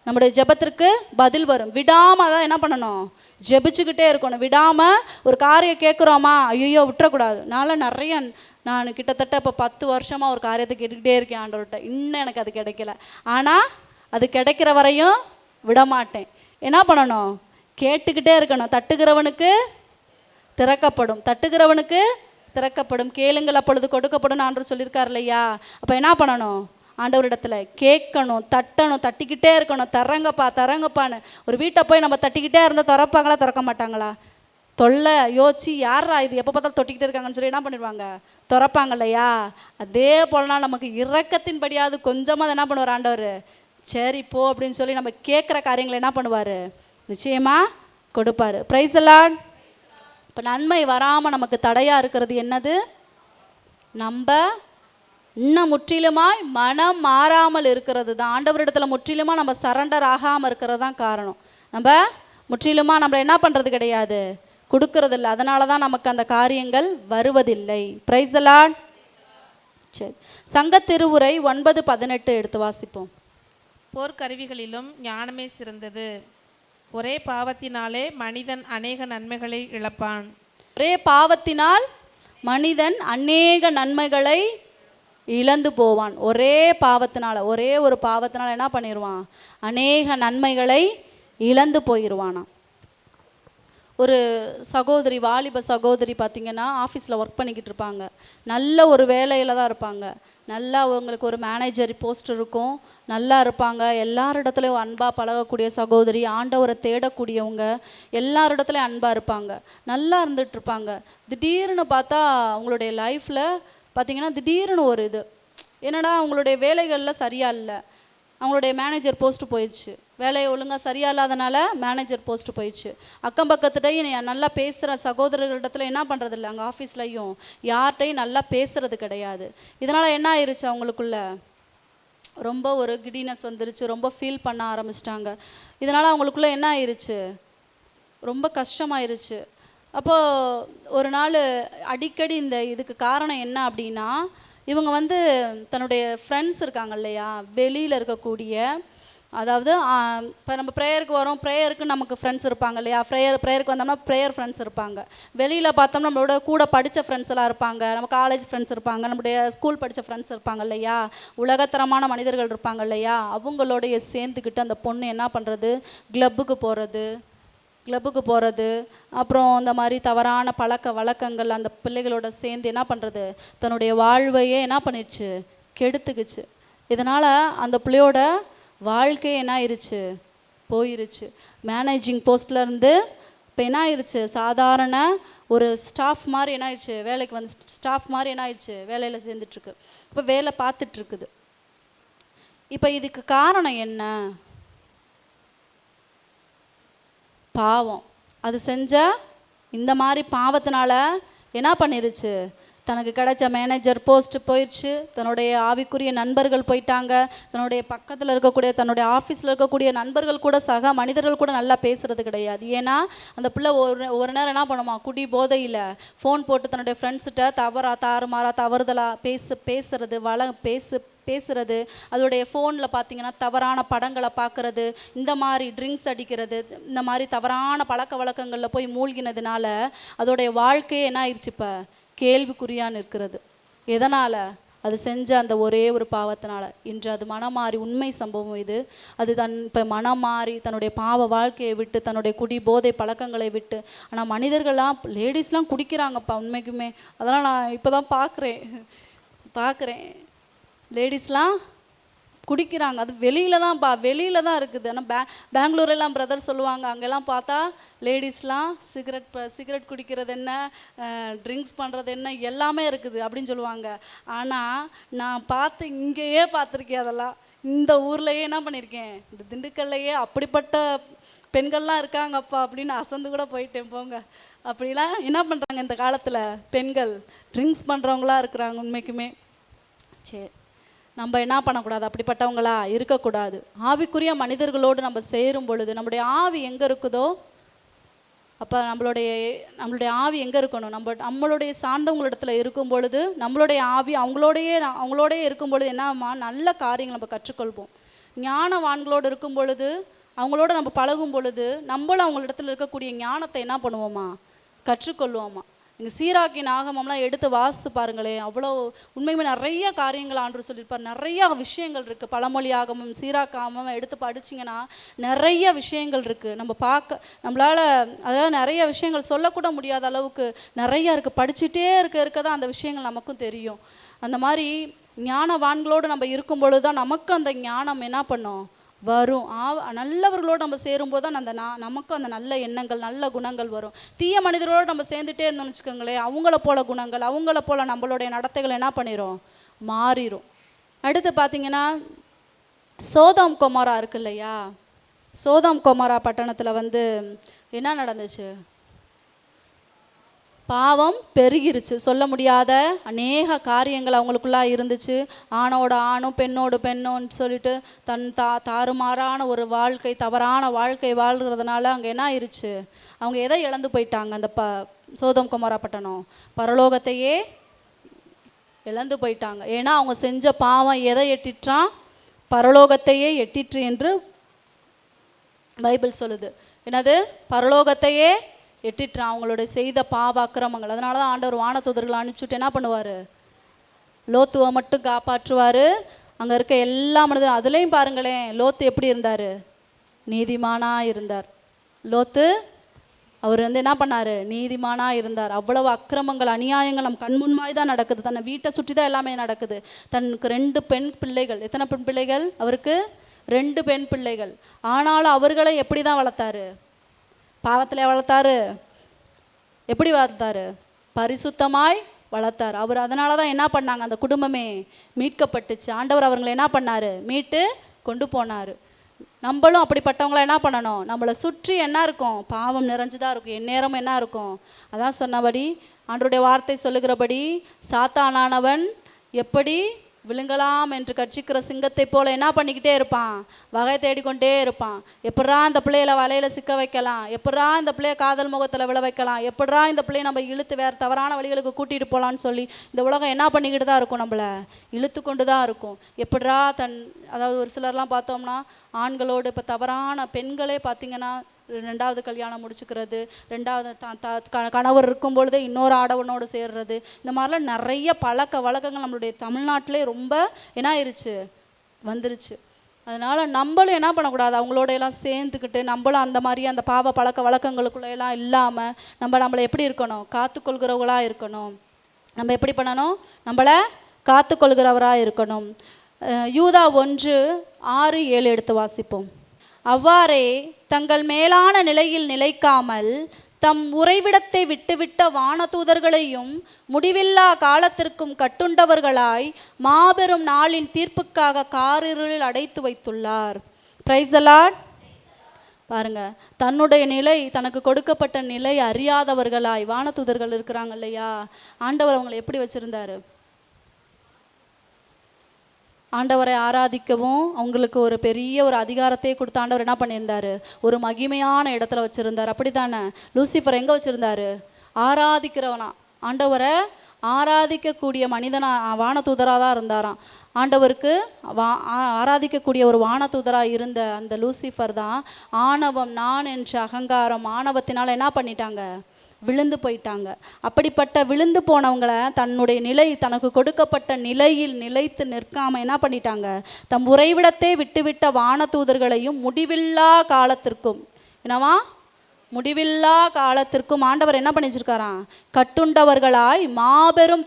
நம்முடைய ஜெபத்திற்கு பதில் வரும். விடாமல் தான் என்ன பண்ணணும்? ஜெபிச்சுக்கிட்டே இருக்கணும். விடாமல் ஒரு காரியம் கேட்குறோமா, ஐயோ விட்டுறக்கூடாது. நான் கிட்டத்தட்ட இப்போ 10 வருஷமாக ஒரு காரியத்தை கேட்டுக்கிட்டே இருக்கேன் ஆண்டவர்கிட்ட. இன்னும் எனக்கு அது கிடைக்கல. ஆனால் அது கிடைக்கிற வரையும் விடமாட்டேன். என்ன பண்ணணும்? கேட்டுக்கிட்டே இருக்கணும். தட்டுகிறவனுக்கு திறக்கப்படும், கேளுங்கள் அப்பொழுது கொடுக்கப்படும் ஆண்டவர் சொல்லியிருக்கார் இல்லையா? அப்போ என்ன பண்ணணும்? ஆண்டவரிடத்துல கேட்கணும், தட்டணும், தட்டிக்கிட்டே இருக்கணும். தரங்கப்பான்னு ஒரு வீட்டை போய் நம்ம தட்டிக்கிட்டே இருந்தால் திறப்பாங்களா, திறக்க மாட்டாங்களா? தொல்லை யோசிச்சு யாரா இது எப்போ பார்த்தாலும் தொட்டிக்கிட்டே இருக்காங்கன்னு சொல்லி என்ன பண்ணிடுவாங்க? திறப்பாங்க இல்லையா? அதே போலனா நமக்கு இரக்கத்தின்படியாவது கொஞ்சமாக அதை என்ன பண்ணுவார் ஆண்டவர்? சரி போ அப்படின்னு சொல்லி நம்ம கேட்குற காரியங்களை என்ன பண்ணுவார்? நிச்சயமாக கொடுப்பார். Price the Lord. இப்போ நன்மை வராமல் நமக்கு தடையாக இருக்கிறது என்னது? நம்ம இன்னும் முற்றிலுமாய் மனம் மாறாமல் இருக்கிறது தான். ஆண்டவரிடத்துல முற்றிலுமாக நம்ம சரண்டர் ஆகாமல் இருக்கிறது தான் காரணம். நம்ம முற்றிலுமாக நம்ம என்ன பண்ணுறது கிடையாது, கொடுக்கறதில்லை. அதனால தான் நமக்கு அந்த காரியங்கள் வருவதில்லை. Price the Lord. சரி, சங்க திருவுரை 9:18 எடுத்து வாசிப்போம். போர்க்கருவிகளிலும் ஞானமே சிறந்தது. ஒரே பாவத்தினாலே மனிதன் அநேக நன்மைகளை இழப்பான். ஒரே பாவத்தினால் மனிதன் அநேக நன்மைகளை இழந்து போவான். ஒரே ஒரு பாவத்தினால் என்ன பண்ணிடுவான்? அநேக நன்மைகளை இழந்து போயிடுவானா. ஒரு சகோதரி, வாலிப சகோதரி பார்த்திங்கன்னா ஆஃபீஸில் ஒர்க் பண்ணிக்கிட்டு இருப்பாங்க. நல்ல ஒரு வேலையில் தான் இருப்பாங்க. நல்லா அவங்களுக்கு ஒரு மேனேஜர் போஸ்ட் இருக்கும், நல்லா இருப்பாங்க. எல்லாரிடத்துலையும் அன்பாக பழகக்கூடிய சகோதரி, ஆண்டவரை தேடக்கூடியவங்க, எல்லாரிடத்துலையும் அன்பாக இருப்பாங்க, நல்லா இருந்துகிட்ருப்பாங்க. திடீர்னு பார்த்தா அவங்களுடைய லைஃப்பில் பார்த்திங்கன்னா திடீர்னு ஒரு என்னடா அவங்களுடைய வேலைகளில் சரியாக இல்லை, அவங்களுடைய மேனேஜர் போஸ்ட்டு போயிடுச்சு. வேலையை ஒழுங்காக சரியாக இல்லாதனால மேனேஜர் போஸ்ட்டு போயிடுச்சு. அக்கம் பக்கத்துட்டையும் நல்லா பேசுகிற சகோதரர்களிடத்துல என்ன பண்ணுறதில்ல, அங்கே ஆஃபீஸ்லையும் யார்கிட்டையும் நல்லா பேசுகிறது கிடையாது. இதனால் என்ன ஆயிடுச்சு, அவங்களுக்குள்ள ரொம்ப ஒரு கிடினஸ் வந்துருச்சு, ரொம்ப ஃபீல் பண்ண ஆரம்பிச்சிட்டாங்க. இதனால் அவங்களுக்குள்ள என்ன ஆயிடுச்சு, ரொம்ப கஷ்டமாயிருச்சு. அப்போது ஒரு நாள் அடிக்கடி இந்த இதுக்கு காரணம் என்ன அப்படின்னா, இவங்க வந்து தன்னுடைய ஃப்ரெண்ட்ஸ் இருக்காங்க இல்லையா, வெளியில் இருக்கக்கூடிய, அதாவது இப்போ நம்ம ப்ரேயருக்கு வரோம், ப்ரேயருக்கு நமக்கு ஃப்ரெண்ட்ஸ் இருப்பாங்க இல்லையா, ப்ரேயருக்கு வந்தோம்னா ப்ரேயர் ஃப்ரெண்ட்ஸ் இருப்பாங்க. வெளியில் பார்த்தோம்னா நம்மளோட கூட படித்த ஃப்ரெண்ட்ஸ் எல்லாம் இருப்பாங்க, நம்ம காலேஜ் ஃப்ரெண்ட்ஸ் இருப்பாங்க, நம்முடைய ஸ்கூல் படித்த ஃப்ரெண்ட்ஸ் இருப்பாங்க இல்லையா, உலகத்தரமான மனிதர்கள் இருப்பாங்க இல்லையா, அவங்களோடைய சேர்ந்துக்கிட்டு அந்த பொண்ணு என்ன பண்ணுறது, கிளப்புக்கு போகிறது, அப்புறம் இந்த மாதிரி தவறான பழக்க வழக்கங்கள் அந்த பிள்ளைகளோட சேர்ந்து என்ன பண்ணுறது, தன்னுடைய வாழ்வையே என்ன பண்ணிடுச்சு, கெடுத்துக்குச்சு. இதனால் அந்த பிள்ளையோட வாழ்க்கையே என்ன ஆயிடுச்சு, போயிருச்சு. மேனேஜிங் போஸ்ட்லேருந்து இப்போ என்ன ஆயிடுச்சு, சாதாரண ஒரு ஸ்டாஃப் மாதிரி என்ன ஆயிடுச்சு, வேலைக்கு வந்து ஸ்டாஃப் மாதிரி என்ன ஆயிடுச்சு, வேலையில் சேர்ந்துட்டுருக்கு. இப்போ வேலை பார்த்துட்ருக்குது. இப்போ இதுக்கு காரணம் என்ன? பாவம். அது செஞ்ச இந்த மாதிரி பாவத்தினால என்ன பண்ணிருச்சு, தனக்கு கிடைச்ச மேனேஜர் போஸ்ட் போயிடுச்சு, தன்னுடைய ஆவிக்குரிய நண்பர்கள் போயிட்டாங்க, தன்னுடைய பக்கத்தில் இருக்கக்கூடிய தன்னுடைய ஆஃபீஸில் இருக்கக்கூடிய நண்பர்கள் கூட, சக மனிதர்கள் கூட நல்லா பேசுறது கிடையாது. ஏன்னா அந்த பிள்ளை ஒரு நேரம் என்ன பண்ணுமா, குடி போதையில் ஃபோன் போட்டு தன்னுடைய ஃப்ரெண்ட்ஸ்கிட்ட தவறுதலாக பேசுறது, அதோடைய ஃபோனில் பார்த்தீங்கன்னா தவறான படங்களை பார்க்குறது, இந்த மாதிரி ட்ரிங்க்ஸ் அடிக்கிறது, இந்த மாதிரி தவறான பழக்க வழக்கங்களில் போய் மூழ்கினதுனால அதோடைய வாழ்க்கையே என்ன ஆயிடுச்சு, இப்போ கேள்விக்குறியான்னு இருக்கிறது. எதனால்? அது செஞ்ச அந்த ஒரே ஒரு பாவத்தினால. இன்று அது மனமாறி, உண்மை சம்பவம் இது, அது இப்போ மனமாறி தன்னுடைய பாவ வாழ்க்கையை விட்டு, தன்னுடைய குடி போதை பழக்கங்களை விட்டு. ஆனால் மனிதர்கள்லாம், லேடிஸ்லாம் குடிக்கிறாங்கப்பா உண்மைக்குமே. அதெல்லாம் நான் இப்போ தான் பார்க்குறேன் லேடிஸ்லாம் குடிக்கிறாங்க. அது வெளியில் தான் இருக்குது. ஆனால் பெங்களூரெல்லாம் பிரதர் சொல்லுவாங்க, அங்கெல்லாம் பார்த்தா லேடிஸ்லாம் சிகரெட் குடிக்கிறது என்ன, ட்ரிங்க்ஸ் பண்ணுறது என்ன, எல்லாமே இருக்குது அப்படின்னு சொல்லுவாங்க. ஆனால் நான் இங்கேயே பார்த்துருக்கேன். அதெல்லாம் இந்த ஊர்லேயே என்ன பண்ணியிருக்கேன், இந்த திண்டுக்கல்லையே அப்படிப்பட்ட பெண்கள்லாம் இருக்காங்கப்பா அப்படின்னு அசந்து கூட போயிட்டேன். போங்க, அப்படிலாம் என்ன பண்ணுறாங்க இந்த காலத்தில் பெண்கள், ட்ரிங்க்ஸ் பண்ணுறவங்களா இருக்கிறாங்க உண்மைக்குமே. சரி, நம்ம என்ன பண்ணக்கூடாது, அப்படிப்பட்டவங்களா இருக்கக்கூடாது. ஆவிக்குரிய மனிதர்களோடு நம்ம சேரும் பொழுது நம்முடைய ஆவி எங்கே இருக்குதோ, அப்போ நம்மளுடைய ஆவி எங்கே இருக்கணும், நம்மளுடைய சார்ந்தவங்களிடத்துல இருக்கும் பொழுது நம்மளுடைய ஆவி அவங்களோடையே இருக்கும் பொழுது என்னம்மா, நல்ல காரியங்கள் நம்ம கற்றுக்கொள்வோம். ஞானவான்களோடு இருக்கும் பொழுது, அவங்களோட நம்ம பழகும் பொழுது நம்மளும் அவங்களிடத்துல இருக்கக்கூடிய ஞானத்தை என்ன பண்ணுவோமா, கற்றுக்கொள்வோமா. நீங்கள் சீராக்கின் ஆகமம்லாம் எடுத்து வாசித்து பாருங்களேன், அவ்வளோ உண்மையுமே நிறைய காரியங்கள் ஆண்டு சொல்லியிருப்பார். நிறையா விஷயங்கள் இருக்குது. பழமொழி ஆகமம், சீராக்காமம் எடுத்து படிச்சிங்கன்னா நிறைய விஷயங்கள் இருக்குது. நம்மளால் அதெல்லாம் நிறைய விஷயங்கள் சொல்லக்கூட முடியாத அளவுக்கு நிறையா இருக்குது. படிச்சுட்டே இருக்க தான் அந்த விஷயங்கள் நமக்கும் தெரியும். அந்த மாதிரி ஞானவான்களோடு நம்ம இருக்கும் பொழுது தான் நமக்கு அந்த ஞானம் என்ன பண்ணும், வரும். நல்லவர்களோடு நம்ம சேரும்போது தான் நமக்கும் அந்த நல்ல எண்ணங்கள், நல்ல குணங்கள் வரும். தீய மனிதரோடு நம்ம சேர்ந்துட்டே இருந்தோம்னு வச்சுக்கோங்களேன், அவங்கள போல குணங்கள், அவங்கள போல நம்மளுடைய நடத்தைகள் என்ன பண்ணிடும், மாறிடும். அடுத்து பார்த்திங்கன்னா சோதோம் கொமோரா இருக்கு இல்லையா, சோதோம் கொமோரா பட்டணத்தில் வந்து என்ன நடந்துச்சு, பாவம் பெருகிருச்சு. சொல்ல முடியாத அநேக காரியங்கள் அவங்களுக்குள்ளா இருந்துச்சு. ஆணோட ஆணும் பெண்ணோடு பெண்ணோன்னு சொல்லிட்டு தாறுமாறான ஒரு வாழ்க்கை, தவறான வாழ்க்கை வாழ்கிறதுனால அங்கே என்ன ஆயிடுச்சு, அவங்க எதை இழந்து போயிட்டாங்க, அந்த சோதோம் கொமோரா பட்டணம் பரலோகத்தையே இழந்து போயிட்டாங்க. ஏன்னா அவங்க செஞ்ச பாவம் எதை எட்டிற்றான், பரலோகத்தையே எட்டிற்று என்று பைபிள் சொல்லுது. என்னது, பரலோகத்தையே எட்டிட்டான் அவங்களோட செய்த பாவ அக்கிரமங்கள். அதனால தான் ஆண்டவர் வானதூதர்களை அனுப்பிச்சுட்டு என்ன பண்ணுவார், லோத்துவை மட்டும் காப்பாற்றுவார். அங்கே இருக்க எல்லா மனிதரும், அதுலேயும் பாருங்களேன், லோத்து எப்படி இருந்தார், நீதிமானாக இருந்தார். லோத்து அவர் வந்து என்ன பண்ணார், நீதிமானாக இருந்தார். அவ்வளவு அக்கிரமங்கள், அநியாயங்கள் நம் கண்முன்மாய் தான் நடக்குது. தன்னை வீட்டை சுற்றி தான் எல்லாமே நடக்குது. தனக்கு 2 பெண் பிள்ளைகள். எத்தனை பெண் பிள்ளைகள் அவருக்கு? 2 பெண் பிள்ளைகள். ஆனாலும் அவர்களை எப்படி தான் வளர்த்தாரு, பாவத்தில் வளர்த்தாரு. எப்படி வளர்த்தாரு, பரிசுத்தமாய் வளர்த்தார் அவர். அதனால தான் என்ன பண்ணாங்க, அந்த குடும்பமே மீட்கப்பட்டுச்சு. ஆண்டவர் அவங்களை என்ன பண்ணார், மீட்டு கொண்டு போனார். நம்மளும் அப்படிப்பட்டவங்கள என்ன பண்ணணும், நம்மளை சுற்றி என்ன இருக்கும், பாவம் நிறைஞ்சுதான் இருக்கும், எந்நேரமும் என்ன இருக்கும். அதான் சொன்னபடி ஆண்டவருடைய வார்த்தை சொல்லுகிறபடி, சாத்தானானவன் எப்படி விழுங்கலாம் என்று கர்ச்சிக்கிற சிங்கத்தை போல என்ன பண்ணிக்கிட்டே இருப்பான், வகை தேடிக்கொண்டே இருப்பான். எப்படா இந்த பிள்ளையில வலையில சிக்க வைக்கலாம், எப்படா இந்த பிள்ளைய காதல் முகத்தில் விழ வைக்கலாம், எப்படா இந்த பிள்ளையை நம்ம இழுத்து வேறு தவறான வழிகளுக்கு கூட்டிகிட்டு போகலான்னு சொல்லி இந்த உலகம் என்ன பண்ணிக்கிட்டு தான் இருக்கும், நம்மளை இழுத்து கொண்டு தான் இருக்கும். எப்படா அதாவது ஒரு சிலர்லாம் பார்த்தோம்னா ஆண்களோடு இப்போ தவறான பெண்களே பார்த்திங்கன்னா 2வது கல்யாணம் முடிச்சுக்கிறது, 2வது கணவர் இருக்கும் பொழுதே இன்னொரு ஆடவனோடு சேர்றது, இந்த மாதிரிலாம் நிறைய பழக்க வழக்கங்கள் நம்மளுடைய தமிழ்நாட்டிலே ரொம்ப என்ன ஆயிடுச்சு, வந்துருச்சு. அதனால் நம்மளும் என்ன பண்ணக்கூடாது, அவங்களோட எல்லாம் சேர்ந்துக்கிட்டு நம்மளும் அந்த மாதிரி அந்த பாவ பழக்க வழக்கங்களுக்குள்ளெல்லாம் இல்லாமல் நம்மளை எப்படி இருக்கணும், காத்துக்கொள்கிறவர்களாக இருக்கணும். நம்ம எப்படி பண்ணணும், நம்மளை காத்துக்கொள்கிறவராக இருக்கணும். யூதா 1:6-7 எடுத்து வாசிப்போம். அவ்வாறே தங்கள் மேலான நிலையில் நிலைக்காமல் தம் உறைவிடத்தை விட்டுவிட்ட வானதூதர்களையும் முடிவில்லா காலத்திற்கும் கட்டுண்டவர்களாய் மாபெரும் நாளின் தீர்ப்புக்காக காரிருளில் அடைத்து வைத்துள்ளார். Price the Lord. பாருங்க, தன்னுடைய நிலை, தனக்கு கொடுக்கப்பட்ட நிலை அறியாதவர்களாய் வானதூதர்கள் இருக்கிறாங்க இல்லையா, ஆண்டவர் அவங்களை எப்படி வச்சிருந்தாரு, ஆண்டவரை ஆராதிக்கவும் அவங்களுக்கு ஒரு பெரிய ஒரு அதிகாரத்தை கொடுத்த ஆண்டவர் என்ன பண்ணியிருந்தாரு, ஒரு மகிமையான இடத்துல வச்சுருந்தார். அப்படி தானே லூசிஃபர் எங்கே வச்சுருந்தாரு, ஆராதிக்கிறவனா, ஆண்டவரை ஆராதிக்கக்கூடிய மனிதனா வானதூதராக தான் இருந்தாராம். ஆண்டவருக்கு ஆராதிக்கக்கூடிய ஒரு வானதூதராக இருந்த அந்த லூசிஃபர் தான் ஆணவம், நான் என்ற அகங்காரம், ஆணவத்தினால் என்ன பண்ணிட்டாங்க, விழுந்து போயிட்டாங்க. அப்படிப்பட்ட விழுந்து போனவங்களை தன்னுடைய நிலை, தனக்கு கொடுக்கப்பட்ட நிலையில் நிலைத்து நிற்காமல் என்ன பண்ணிட்டாங்க, தம் உறைவிடத்தை விட்டுவிட்ட வானதூதர்களையும் முடிவில்லா காலத்திற்கும், என்னவா முடிவில்லா காலத்திற்கும் ஆண்டவர் என்ன பண்ணிச்சிருக்காராம், கட்டுண்டவர்களாய் மாபெரும்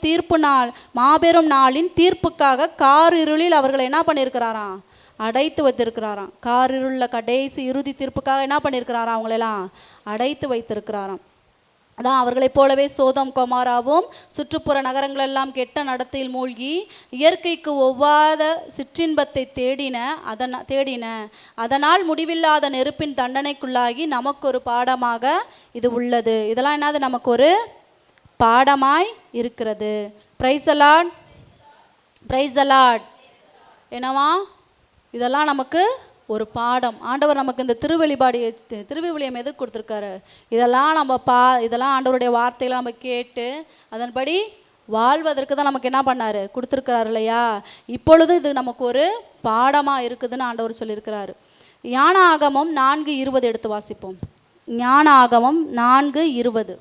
மாபெரும் நாளின் தீர்ப்புக்காக காரிருளில் அவர்களை என்ன பண்ணியிருக்கிறாராம், அடைத்து வைத்திருக்கிறாராம். காரிருளில் கடைசி இறுதி தீர்ப்புக்காக என்ன பண்ணியிருக்கிறாராம், அவங்களெல்லாம் அடைத்து வைத்திருக்கிறாராம். அதான் அவர்களைப் போலவே சோதம் கொமாராவும் சுற்றுப்புற நகரங்களெல்லாம் கெட்ட நடத்தையில் மூழ்கி இயற்கைக்கு ஒவ்வாத சிற்றின்பத்தை தேடின அதனால் முடிவில்லாத நெருப்பின் தண்டனைக்குள்ளாகி நமக்கு ஒரு பாடமாக இது உள்ளது. இதெல்லாம் என்னது, நமக்கு ஒரு பாடமாய் இருக்கிறது. Price the Lord, praise the Lord. என்னவா, இதெல்லாம் நமக்கு ஒரு பாடம். ஆண்டவர் நமக்கு இந்த திருவிவிலியம் எதுக்கு கொடுத்துருக்காரு, இதெல்லாம் ஆண்டவருடைய வார்த்தைகளை நம்ம கேட்டு அதன்படி வாழ்வதற்கு தான் நமக்கு என்ன பண்ணார், கொடுத்துருக்கிறாரு இல்லையா. இப்பொழுது இது நமக்கு ஒரு பாடமாக இருக்குதுன்னு ஆண்டவர் சொல்லியிருக்கிறாரு. ஞான ஆகமம் 4:20 எடுத்து வாசிப்போம். ஞான ஆகமம் 4:20.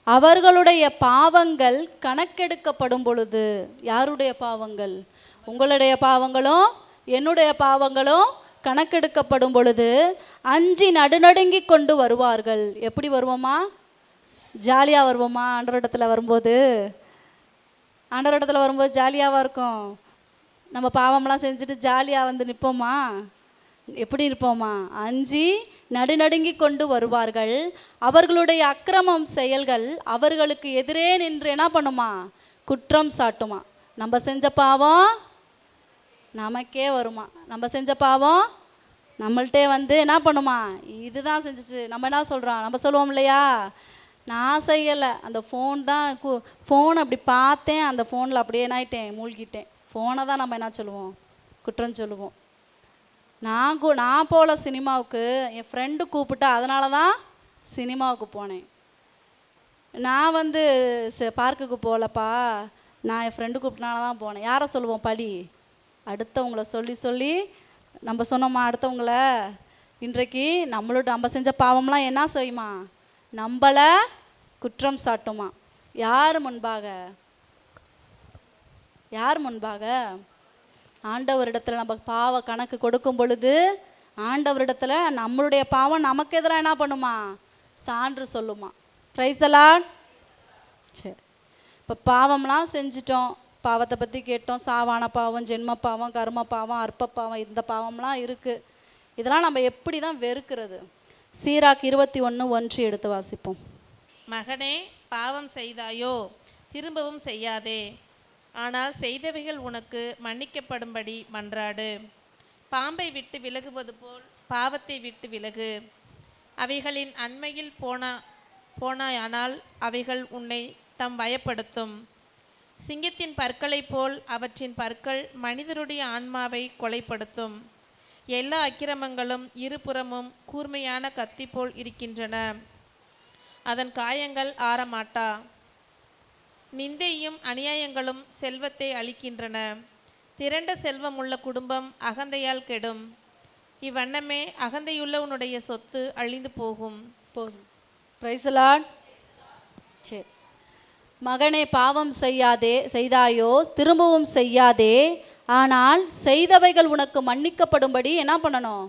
அவர்களுடைய பாவங்கள் கணக்கெடுக்கப்படும் பொழுது, யாருடைய பாவங்கள், உங்களுடைய பாவங்களும் என்னுடைய பாவங்களும் கணக்கெடுக்கப்படும் பொழுது அஞ்சி நடுநடுங்கி கொண்டு வருவார்கள். எப்படி வருவோமா, ஜாலியாக வருவோமா, ஆண்டவரிடத்தில் வரும்போது ஜாலியாகவா இருக்கும். நம்ம பாவம்லாம் செஞ்சுட்டு ஜாலியாக வந்து நிற்போமா, எப்படி இருப்போமா, அஞ்சி நடுநடுங்கி கொண்டு வருவார்கள். அவர்களுடைய அக்கிரமம் செயல்கள் அவர்களுக்கு எதிரே நின்று என்ன பண்ணுமா, குற்றம் சாட்டுமா. நம்ம செஞ்ச பாவம் நமக்கே வருமா, நம்ம செஞ்ச பாவம் நம்மள்கிட்டே வந்து என்ன பண்ணுமா, இதுதான் செஞ்சிச்சு. நம்ம என்ன சொல்கிறோம், நம்ம சொல்லுவோம் இல்லையா, நான் செய்யலை, அந்த ஃபோன் தான், ஃபோன் அப்படி பார்த்தேன், அந்த ஃபோனில் அப்படியே என்னாயிட்டேன், மூழ்கிட்டேன். ஃபோனை தான் நம்ம என்ன சொல்லுவோம், குற்றம் சொல்லுவோம். நான் போகல சினிமாவுக்கு, என் ஃப்ரெண்டு கூப்பிட்டா அதனால தான் சினிமாவுக்கு போனேன். நான் வந்து பார்க்குக்கு போகலப்பா, நான் என் ஃப்ரெண்டு கூப்பிட்டனால தான் போனேன். யாரை சொல்லுவோம் பழி, அடுத்தவங்கள சொல்லி நம்ம சொன்னோமா, அடுத்தவங்கள இன்றைக்கு நம்ம செஞ்ச பாவம்லாம் என்ன செய்யுமா, நம்மளை குற்றம் சாட்டுமா. யார் முன்பாக ஆண்டவரிடத்துல நம்ம பாவ கணக்கு கொடுக்கும் பொழுது ஆண்டவரிடத்துல நம்மளுடைய பாவம் நமக்கு எதிராக என்ன பண்ணுமா, சான்று சொல்லுமா. Price the Lord. சரி, இப்போ பாவம்லாம் செஞ்சிட்டோம், பாவத்தை பற்றி கேட்டோம். சாவான பாவம், ஜென்ம பாவம், கர்ம பாவம், அற்ப பாவம், இந்த பாவம்லாம் இருக்குது. இதெல்லாம் நம்ம எப்படி தான் வெறுக்கிறது. சீராக் 21:1 எடுத்து வாசிப்போம். மகனே, பாவம் செய்தாயோ, திரும்பவும் செய்யாதே. ஆனால் செய்தவைகள் உனக்கு மன்னிக்கப்படும்படி மன்றாடு. பாம்பை விட்டு விலகுவது போல் பாவத்தை விட்டு விலகு. அவைகளின் அண்மையில் போனாயானால் அவைகள் உன்னை தம் பயப்படுத்தும். சிங்கத்தின் பற்களைப் போல் அவற்றின் பற்கள் மனிதருடைய ஆன்மாவை கொலைப்படுத்தும். எல்லா அக்கிரமங்களும் இருபுறமும் கூர்மையான கத்தி போல் இருக்கின்றன. அதன் காயங்கள் ஆறமாட்டா. நிந்தையும் அநியாயங்களும் செல்வத்தை அளிக்கின்றன. திரண்ட செல்வம் உள்ள குடும்பம் அகந்தையால் கெடும். இவ்வண்ணமே அகந்தையுள்ள உன்னுடைய சொத்து அழிந்து போகும். போதும். Price the Lord. சரி, மகனே பாவம் செய்தாயோ திரும்பவும் செய்யாதே, ஆனால் செய்தவைகள் உனக்கு மன்னிக்கப்படும்படி என்ன பண்ணணும்?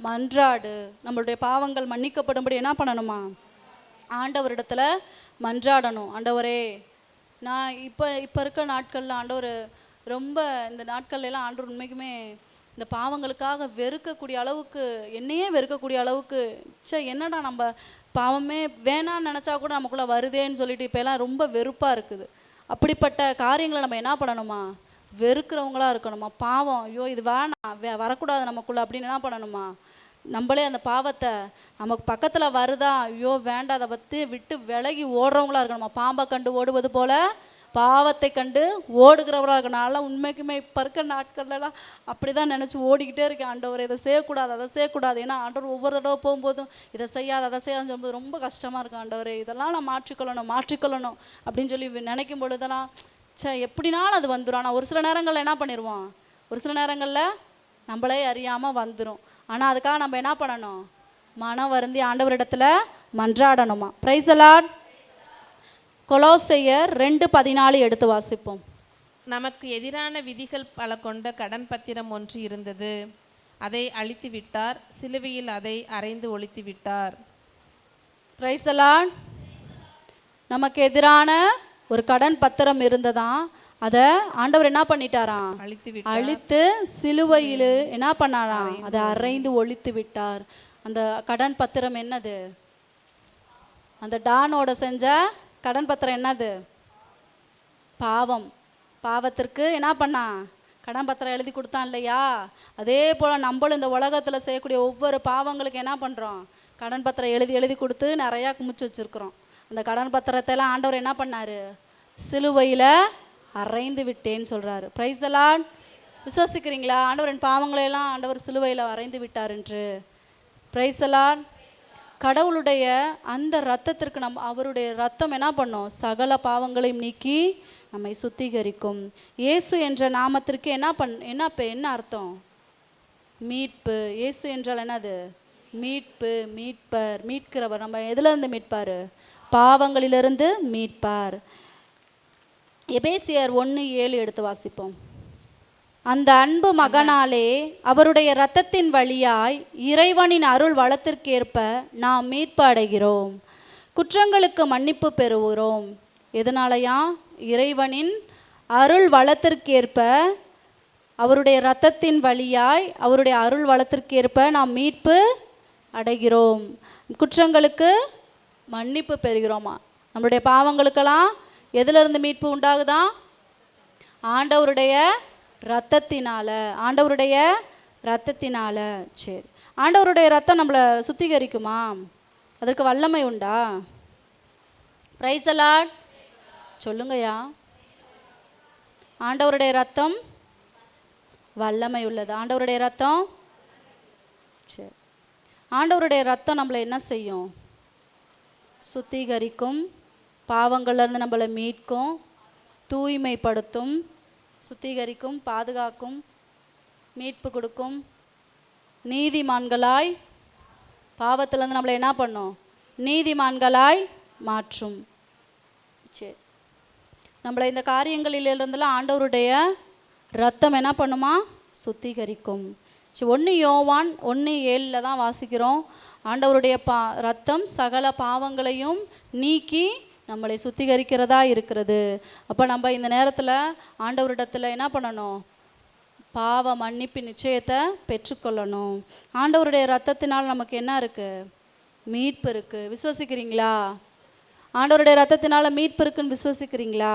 மன்றாடு. நம்மளுடைய பாவங்கள் மன்னிக்கப்படும்படி என்ன பண்ணணுமா? ஆண்டவரிடத்துல மன்றாடணும். ஆண்டவரே, நான் இப்போ இருக்க நாட்களில் ஆண்டவர் ரொம்ப இந்த நாட்கள்லாம் ஆண்டவர் உண்மைக்குமே இந்த பாவங்களுக்காக வெறுக்கக்கூடிய அளவுக்கு, என்னையே வெறுக்கக்கூடிய அளவுக்கு, என்னடா நம்ம பாவமே வேணான்னு நினச்சா கூட நமக்குள்ளே வருதேன்னு சொல்லிட்டு இப்போலாம் ரொம்ப வெறுப்பாக இருக்குது. அப்படிப்பட்ட காரியங்களை நம்ம என்ன பண்ணணுமா? வெறுக்கிறவங்களா இருக்கணுமா? பாவம், ஐயோ இது வேணாம், வரக்கூடாது நமக்குள்ளே அப்படின்னு என்ன பண்ணணுமா? நம்மளே அந்த பாவத்தை நமக்கு பக்கத்தில் வருதா, ஐயோ வேண்டாம், அதை விட்டு விலகி ஓடுறவங்களா இருக்கணுமா? பாம்பை கண்டு ஓடுவது போல பாவத்தை கண்டு ஓடுகிறவராக இருக்கனால உண்மைக்குமே இப்போ இருக்க நாட்கள்லாம் அப்படி தான் நினச்சி ஓடிக்கிட்டே இருக்கேன். ஆண்டவர் இதை செய்யக்கூடாது, அதை செய்யக்கூடாது. ஏன்னா ஆண்டவர் ஒவ்வொரு தடவை போகும்போதும் இதை செய்யாது அதை செய்யாதுன்னு சொல்லும்போது ரொம்ப கஷ்டமாக இருக்கும். ஆண்டவர் இதெல்லாம் நான் மாற்றிக்கொள்ளணும் அப்படின்னு சொல்லி நினைக்கும் பொழுதெல்லாம் எப்படினாலும் அது வந்துடும். ஆனால் ஒரு சில நேரங்களில் என்ன பண்ணிடுவோம்? ஒரு சில நேரங்களில் நம்மளே அறியாமல் வந்துடும். ஆனால் அதுக்காக நம்ம என்ன பண்ணணும்? மனம் வருந்தி ஆண்டவரிடத்துல மன்றாடணுமா? Price the Lord. கொலோசையர் 2:14 எடுத்து வாசிப்போம். நமக்கு எதிரான விதிகள் பல கொண்ட கடன் பத்திரம் ஒன்று இருந்தது. அதை அழித்து விட்டார். சிலுவையில் அதை அறைந்து ஒழித்து விட்டார். Price the Lord. நமக்கு எதிரான ஒரு கடன் பத்திரம் இருந்ததாம். அதை ஆண்டவர் என்ன பண்ணிட்டாராம்? அழித்து சிலுவையில் என்ன பண்ணாராம்? அதை அறைந்து ஒழித்து விட்டார். அந்த கடன் பத்திரம் என்னது? அந்த டானோட செஞ்ச கடன் பத்திரம் என்னது? பாவம். பாவத்திற்கு என்ன பண்ணா? கடன் பத்திரம் எழுதி கொடுத்தான் இல்லையா? அதே போல் நம்மளும் இந்த உலகத்தில் செய்யக்கூடிய ஒவ்வொரு பாவங்களுக்கு என்ன பண்ணுறோம்? கடன் பத்திரம் எழுதி கொடுத்து நிறையா குமிச்சு வச்சுருக்குறோம். அந்த கடன் பத்திரத்தெல்லாம் ஆண்டவர் என்ன பண்ணார்? சிலுவையில் அறைந்து விட்டேன்னு சொல்கிறாரு. Praise the Lord. விசுவாசிக்கிறீங்களா? ஆண்டவரின் பாவங்களையெல்லாம் ஆண்டவர் சிலுவையில் அறைந்து விட்டார் என்று. Praise the Lord. கடவுளுடைய அந்த இரத்தத்திற்கு அவருடைய இரத்தம் என்ன பண்ணும்? சகல பாவங்களையும் நீக்கி நம்மை சுத்திகரிக்கும். இயேசு என்ற நாமத்திற்கு என்ன அர்த்தம்? மீட்பு. இயேசு என்றால் என்னது? மீட்பு, மீட்பர், மீட்கிறவர். நம்ம எதுலேருந்து மீட்பார்? பாவங்களிலிருந்து மீட்பார். எபேசியர் 1:7 எடுத்து வாசிப்போம். அந்த அன்பு மகனாலே அவருடைய இரத்தத்தின் வழியாய் இறைவனின் அருள் வளத்திற்கேற்ப நாம் மீட்பு அடைகிறோம், குற்றங்களுக்கு மன்னிப்பு பெறுகிறோம். எதனாலயா? இறைவனின் அருள் வளத்திற்கேற்ப, அவருடைய இரத்தத்தின் வழியாய் அவருடைய அருள் வளத்திற்கேற்ப நாம் மீட்பு அடைகிறோம், குற்றங்களுக்கு மன்னிப்பு பெறுகிறோமா? நம்மளுடைய பாவங்களுக்கெல்லாம் எதிலிருந்து மீட்பு உண்டாகுதா? ஆண்டவருடைய இரத்தத்தினால. ஆண்டவருடைய இரத்தத்தினால. சரி, ஆண்டவருடைய இரத்தம் நம்மளை சுத்திகரிக்குமா? அதற்கு வல்லமை உண்டா? Price the Lord. சொல்லுங்கய்யா. ஆண்டவருடைய இரத்தம் வல்லமை உள்ளது. ஆண்டவருடைய இரத்தம். சரி, ஆண்டவருடைய இரத்தம் நம்மளை என்ன செய்யும்? சுத்திகரிக்கும், பாவங்கள்லேருந்து நம்மளை மீட்கும், தூய்மைப்படுத்தும், சுத்திகரிக்கும், பாதுகாக்கும், மீட்பு கொடுக்கும், நீதிமான்களாய், பாவத்திலேருந்து நம்மளை என்ன பண்ணும்? நீதிமான்களாய் மாற்றும். சரி, நம்மளை இந்த காரியங்களிலிருந்தெல்லாம் ஆண்டவருடைய இரத்தம் என்ன பண்ணுமா? சுத்திகரிக்கும். சரி, 1 யோவான் 1:7 தான் வாசிக்கிறோம். ஆண்டவருடைய இரத்தம் சகல பாவங்களையும் நீக்கி நம்மளை சுத்திகரிக்கிறதா இருக்கிறது. அப்போ நம்ம இந்த நேரத்தில் ஆண்டவரிடத்தில் என்ன பண்ணணும்? பாவ மன்னிப்பு நிச்சயத்தை பெற்றுக்கொள்ளணும். ஆண்டவருடைய இரத்தத்தினால் நமக்கு என்ன இருக்குது? மீட்பு இருக்குது. விசுவசிக்கிறீங்களா? ஆண்டவருடைய இரத்தத்தினால மீட்பு இருக்குன்னு விசுவசிக்கிறீங்களா?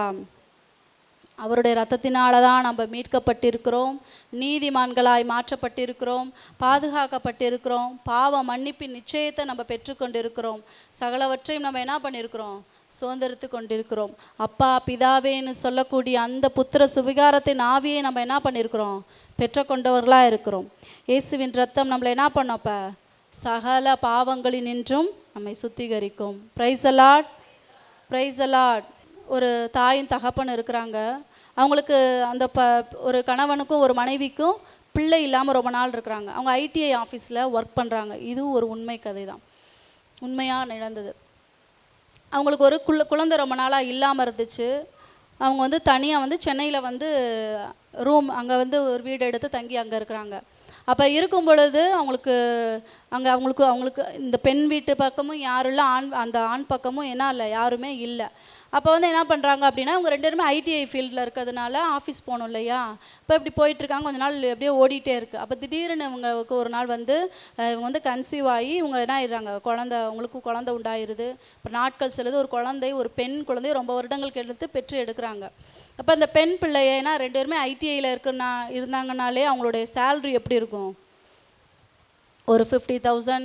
அவருடைய இரத்தத்தினால தான் நம்ம மீட்கப்பட்டிருக்கிறோம், நீதிமான்களாய் மாற்றப்பட்டிருக்கிறோம், பாதுகாக்கப்பட்டிருக்கிறோம், பாவ மன்னிப்பின் நிச்சயத்தை நம்ம பெற்றுக்கொண்டிருக்கிறோம், சகலவற்றையும் நம்ம என்ன பண்ணியிருக்கிறோம், சுதந்திரித்து கொண்டிருக்கிறோம். அப்பா பிதாவேன்னு சொல்லக்கூடிய அந்த புத்திர சுவிகாரத்தின் ஆவியை நம்ம என்ன பண்ணியிருக்கிறோம், பெற்றுக்கொண்டவர்களாக இருக்கிறோம். இயேசுவின் ரத்தம் நம்மளை என்ன பண்ணப்ப சகல பாவங்களினின்றும் நம்மை சுத்திகரிக்கும். Praise the Lord, praise the Lord. ஒரு தாயும் தகப்பன் இருக்கிறாங்க, அவங்களுக்கு அந்த ஒரு கணவனுக்கும் ஒரு மனைவிக்கும் பிள்ளை இல்லாமல் ரொம்ப நாள் இருக்கிறாங்க. அவங்க ஐடிஐ ஆஃபீஸில் ஒர்க் பண்ணுறாங்க. இதுவும் ஒரு உண்மை கதை தான், உண்மையாக நடந்தது. அவங்களுக்கு ஒரு குழந்தை ரொம்ப நாளாக இல்லாமல் இருந்துச்சு. அவங்க வந்து தனியாக சென்னையில் ரூம் அங்கே ஒரு வீடு எடுத்து தங்கி அங்கே இருக்கிறாங்க. அப்போ இருக்கும் பொழுது அவங்களுக்கு இந்த பெண் வீட்டு பக்கமும் யாரும் இல்லை, அந்த ஆண் பக்கமும் என்ன இல்லை, யாருமே இல்லை. அப்போ என்ன பண்ணுறாங்க அப்படின்னா, அவங்க ரெண்டு பேருமே ஐடிஐ ஃபீல்டில் இருக்கிறதுனால ஆஃபீஸ் போகணும் இல்லையா. இப்போ இப்படி போயிட்டுருக்காங்க, கொஞ்ச நாள் அப்படியே ஓடிட்டே இருக்குது. அப்போ திடீர்னு இவங்களுக்கு ஒரு நாள் இவங்க கன்சீவ் ஆகி இவங்க என்ன ஆயிடுறாங்க, அவங்களுக்கும் குழந்தை உண்டாயிருது. இப்போ நாட்கள் செல்லுது, ஒரு பெண் குழந்தை ரொம்ப வருடங்களுக்கு எடுத்து எடுக்கிறாங்க. அப்போ அந்த பெண் பிள்ளைய ஏன்னா ரெண்டு பேருமே ஐடிஐயில் இருந்தாங்கனாலே அவங்களுடைய சேல்ரி எப்படி இருக்கும், ஒரு 50,000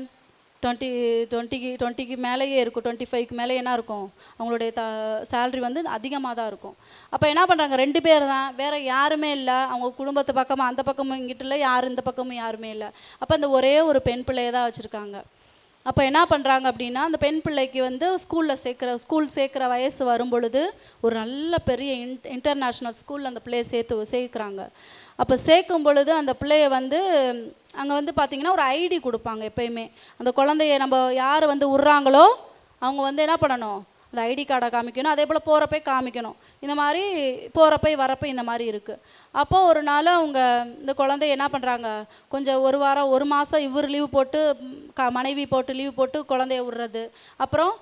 20க்கு மேலேயே இருக்கும், 25க்கு மேலே என்ன இருக்கும், அவங்களுடைய சேல்ரி அதிகமாக தான் இருக்கும். அப்போ என்ன பண்ணுறாங்க, ரெண்டு பேர் தான், வேறு யாருமே இல்லை. அவங்க குடும்பத்து பக்கமாக அந்த பக்கமும் இங்கிட்ட இல்லை, யார் இந்த பக்கமும் யாருமே இல்லை. அப்போ அந்த ஒரே ஒரு பெண் பிள்ளையை தான் வச்சுருக்காங்க. அப்போ என்ன பண்ணுறாங்க அப்படின்னா, அந்த பெண் பிள்ளைக்கு ஸ்கூல் சேர்க்குற வயசு வரும் பொழுது ஒரு நல்ல பெரிய இன்டர்நேஷ்னல் ஸ்கூலில் அந்த பிள்ளையை சேர்க்குறாங்க. அப்போ சேர்க்கும் பொழுது அந்த பிள்ளைய அங்கே பார்த்திங்கன்னா ஒரு ஐடி கொடுப்பாங்க. எப்போயுமே அந்த குழந்தைய நம்ம யார் விட்றாங்களோ அவங்க என்ன பண்ணணும், அந்த ஐடி கார்டை காமிக்கணும், அதே போல் போகிறப்ப காமிக்கணும். இந்த மாதிரி போகிறப்ப வரப்போ இந்த மாதிரி இருக்குது. அப்போது ஒரு நாள் அவங்க இந்த குழந்தைய என்ன பண்ணுறாங்க, கொஞ்சம் ஒரு வாரம் ஒரு மாதம் இவர் லீவு போட்டு மனைவி போட்டு லீவு போட்டு குழந்தைய விட்றது, அப்புறம்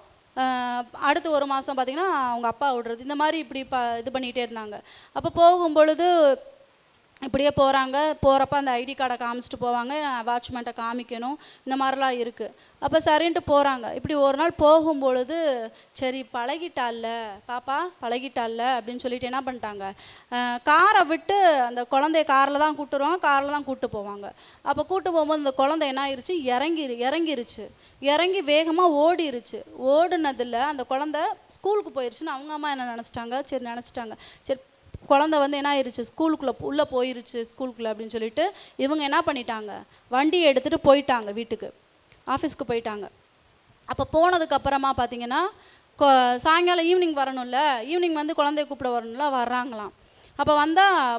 அடுத்து ஒரு மாதம் பார்த்திங்கன்னா அவங்க அப்பா விடுறது, இந்த மாதிரி இப்படி இது பண்ணிகிட்டே இருந்தாங்க. அப்போ போகும்பொழுது இப்படியே போகிறப்ப அந்த ஐடி கார்டை காமிச்சிட்டு போவாங்க, வாட்ச்மேன்ட்டை காமிக்கணும், இந்த மாதிரிலாம் இருக்குது. அப்போ சரின்ட்டு போகிறாங்க. இப்படி ஒரு நாள் போகும்பொழுது சரி பழகிட்டால்ல பாப்பா பழகிட்டால்ல அப்படின்னு சொல்லிட்டு என்ன பண்ணிட்டாங்க, காரை விட்டு அந்த குழந்தைய காரில் தான் கூப்பிட்டு போவாங்க. அப்போ கூப்பிட்டு போகும்போது அந்த குழந்தை என்ன ஆயிடுச்சு, இறங்கி வேகமாக ஓடினதில் அந்த குழந்தை ஸ்கூலுக்கு போயிடுச்சுன்னு அவங்க அம்மா என்ன நினச்சிட்டாங்க, சரி குழந்தை என்ன ஆயிடுச்சு, உள்ளே போயிருச்சு ஸ்கூலுக்குள்ளே அப்படின்னு சொல்லிட்டு இவங்க என்ன பண்ணிட்டாங்க, வண்டியை எடுத்துகிட்டு போயிட்டாங்க, வீட்டுக்கு ஆஃபீஸ்க்கு போயிட்டாங்க. அப்போ போனதுக்கப்புறமா பார்த்தீங்கன்னா சாயங்காலம் ஈவினிங் வரணும்ல, ஈவினிங் குழந்தைய கூப்பிட வரணும்ல, வர்றாங்களாம். அப்போ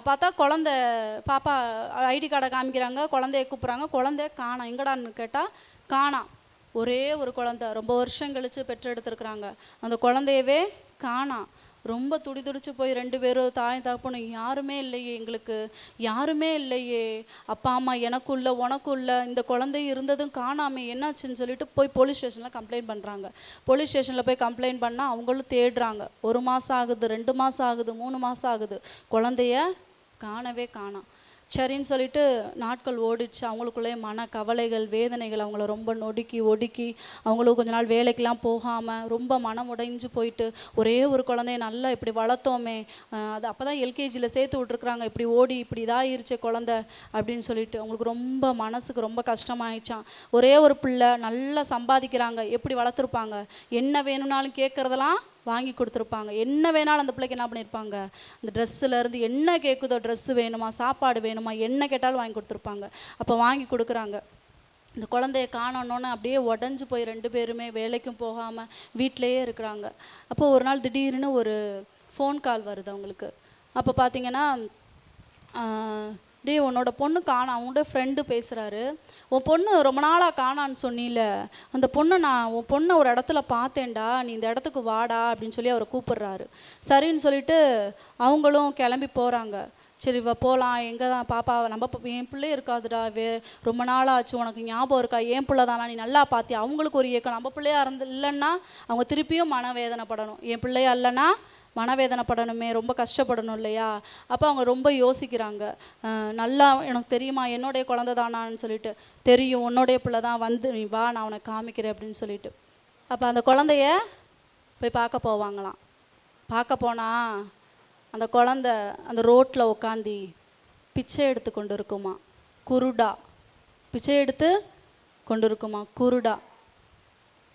பார்த்தா பாப்பா ஐடி கார்டை காமிக்கிறாங்க, குழந்தைய கூப்பிட்றாங்க, குழந்தைய காணோம், எங்கடான்னு கேட்டால் காணோம். ஒரே ஒரு குழந்தை ரொம்ப வருஷம் கழித்து பெற்றெடுத்துருக்குறாங்க, அந்த குழந்தையவே காணோம். ரொம்ப துடிச்சு போய் ரெண்டு பேரும் தாய் தகப்பனும் எங்களுக்கு யாருமே இல்லையே, அப்பா அம்மா எனக்குள்ள உனக்குள்ள இந்த குழந்தை இருந்ததும் காணாமே என்னாச்சுன்னு சொல்லிட்டு போய் போலீஸ் ஸ்டேஷனில் கம்ப்ளைண்ட் பண்ணுறாங்க. போலீஸ் ஸ்டேஷனில் போய் கம்ப்ளைண்ட் பண்ணால் அவங்களும் தேடுறாங்க. 1 மாதம் ஆகுது, 2 மாதம் ஆகுது, 3 மாதம் ஆகுது, குழந்தைய காணவே காணோம். சரின்னு சொல்லிட்டு நாட்கள் ஓடிடுச்சு. அவங்களுக்குள்ளே மன கவலைகள் வேதனைகள் அவங்கள ரொம்ப ஒடுக்கி அவங்களும் கொஞ்ச நாள் வேலைக்கெலாம் போகாமல் ரொம்ப மனம் உடைஞ்சு போயிட்டு, ஒரே ஒரு குழந்தைய நல்லா இப்படி வளர்த்தோமே, அது அப்போ தான் எல்கேஜியில் சேர்த்து விட்ருக்குறாங்க, இப்படி இதாகிருச்சு குழந்தை அப்படின்னு சொல்லிட்டு அவங்களுக்கு ரொம்ப மனசுக்கு ரொம்ப கஷ்டமாயிடுச்சான். ஒரே ஒரு பிள்ளை நல்லா சம்பாதிக்கிறாங்க, எப்படி வளர்த்துருப்பாங்க, என்ன வேணும்னாலும் கேட்குறதெல்லாம் வாங்கி கொடுத்துருப்பாங்க, என்ன வேணாலும் அந்த பிள்ளைக்கு என்ன பண்ணியிருப்பாங்க, அந்த ட்ரெஸ்ஸுலேருந்து என்ன கேட்குதோ, ட்ரெஸ்ஸு வேணுமா சாப்பாடு வேணுமா என்ன கேட்டாலும் வாங்கி கொடுத்துருப்பாங்க. அப்போ வாங்கி கொடுக்குறாங்க. இந்த குழந்தைய காணணுன்னு அப்படியே உடஞ்சி போய் ரெண்டு பேருமே வேலைக்கும் போகாமல் வீட்டிலையே இருக்கிறாங்க. அப்போ ஒரு நாள் திடீர்னு ஒரு ஃபோன் கால் வருது அவங்களுக்கு. அப்போ பார்த்தீங்கன்னா டே உன்னோட பொண்ணு காணா, அவங்களோட ஃப்ரெண்டு பேசுகிறாரு, உன் பொண்ணு ரொம்ப நாளாக காணான்னு சொன்னில, அந்த பொண்ணை உன் பொண்ணை ஒரு இடத்துல பார்த்தேன்டா, நீ இந்த இடத்துக்கு வாடா அப்படின்னு சொல்லி அவரை கூப்பிட்றாரு. சரின்னு சொல்லிட்டு அவங்களும் கிளம்பி போகிறாங்க. சரி போகலாம், எங்கே தான் பாப்பா, என் பிள்ளை இருக்காதுடா, ரொம்ப நாளாச்சு, உனக்கு ஞாபகம் இருக்கா, என் பிள்ளை தானா, நீ நல்லா பார்த்தியா. அவங்களுக்கு ஒரு ஏக்கம், நம்ம பிள்ளையா இல்லைன்னா அவங்க திருப்பியும் மனவேதனைப்படணும், என் பிள்ளையா இல்லைன்னா மனவேதனைப்படணுமே, ரொம்ப கஷ்டப்படணும் இல்லையா. அப்போ அவங்க ரொம்ப யோசிக்கிறாங்க. நல்லா எனக்கு தெரியுமா என்னுடைய குழந்தை தானான்னு சொல்லிட்டு, தெரியும் உன்னுடைய பிள்ளை தான், நீ வா நான் உனக்கு காமிக்கிறேன் அப்படின்னு சொல்லிட்டு. அப்போ அந்த குழந்தைய போய் பார்க்க போவாங்களாம். பார்க்க போனால் அந்த குழந்த அந்த ரோட்டில் உட்காந்தி பிச்சை எடுத்து கொண்டு இருக்குமா, குருடா, பிச்சை எடுத்து கொண்டு இருக்குமா, குருடா.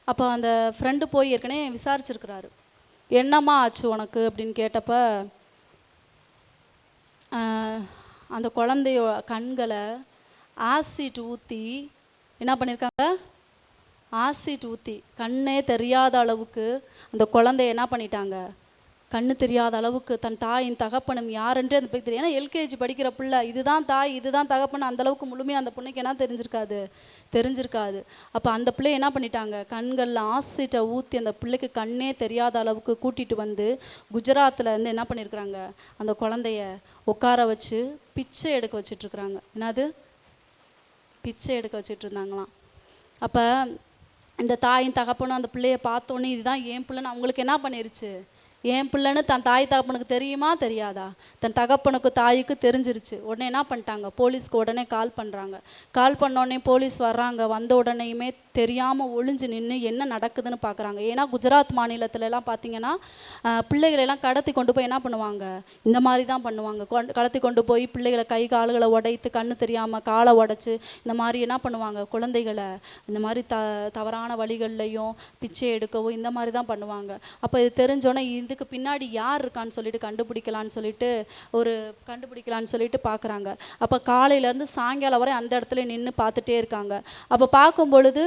அப்போ அந்த ஃப்ரெண்டு போய் ஏற்கனவே விசாரிச்சிருக்கிறாரு, என்னம்மா ஆச்சு உனக்கு அப்படின்னு கேட்டப்ப அந்த குழந்தைய கண்களை ஆசிட் ஊற்றி என்ன பண்ணியிருக்காங்க, ஆசிட் ஊற்றி கண்ணே தெரியாத அளவுக்கு அந்த குழந்தைய என்ன பண்ணிட்டாங்க, கண்ணு தெரியாத அளவுக்கு தன் தாயின் தகப்பனும் யாருன்றே அந்த பிள்ளை தெரியும். ஏன்னா எல்கேஜி படிக்கிற பிள்ளை, இதுதான் தாய் இதுதான் தகப்பன், அந்தளவுக்கு முழுமையாக அந்த பொண்ணுக்கு என்ன தெரிஞ்சிருக்காது. அப்போ அந்த பிள்ளை என்ன பண்ணிட்டாங்க, கண்களில் ஆசிட்டை ஊற்றி அந்த பிள்ளைக்கு கண்ணே தெரியாத அளவுக்கு கூட்டிகிட்டு வந்து குஜராத்தில் இருந்து என்ன பண்ணியிருக்கிறாங்க, அந்த குழந்தைய உட்கார வச்சு பிச்சை எடுக்க வச்சிட்ருக்குறாங்க. என்னது, பிச்சை எடுக்க வச்சிட்டு இருந்தாங்களாம். அப்போ இந்த தாயின் தகப்பனும் அந்த பிள்ளைய பார்த்தோன்னே இதுதான் என் பிள்ளைன்னு அவங்களுக்கு என்ன பண்ணிருச்சு, என் பிள்ளைன்னு தன் தாய் தகப்பனுக்கு தெரியுமா தெரியாதா, தன் தகப்பனுக்கு தாய்க்கு தெரிஞ்சிருச்சு. உடனே என்ன பண்ணிட்டாங்க, போலீஸ்க்கு உடனே கால் பண்ணுறாங்க. கால் பண்ணோடனே போலீஸ் வர்றாங்க. வந்த உடனேயுமே தெரியாமல் ஒளிஞ்சு நின்று என்ன நடக்குதுன்னு பார்க்குறாங்க. ஏன்னா குஜராத் மாநிலத்திலலாம் பார்த்தீங்கன்னா பிள்ளைகளெல்லாம் கடத்தி கொண்டு போய் என்ன பண்ணுவாங்க, இந்த மாதிரி தான் பண்ணுவாங்க. கடத்தி கொண்டு போய் பிள்ளைகளை கை கால்களை உடைத்து கண்ணு தெரியாமல் காலை உடைச்சி இந்த மாதிரி என்ன பண்ணுவாங்க, குழந்தைகளை இந்த மாதிரி தவறான வழிகள்லையும் பிச்சை எடுக்கவும் இந்த மாதிரி தான் பண்ணுவாங்க. அப்போ இது தெரிஞ்சோன்னே இதுக்கு பின்னாடி யார் இருக்கான்னு சொல்லிட்டு கண்டுபிடிக்கலான்னு சொல்லிட்டு பார்க்குறாங்க. அப்போ காலையிலேருந்து சாயங்காலம் வரை அந்த இடத்துல நின்று பார்த்துட்டே இருக்காங்க. அப்போ பார்க்கும் பொழுது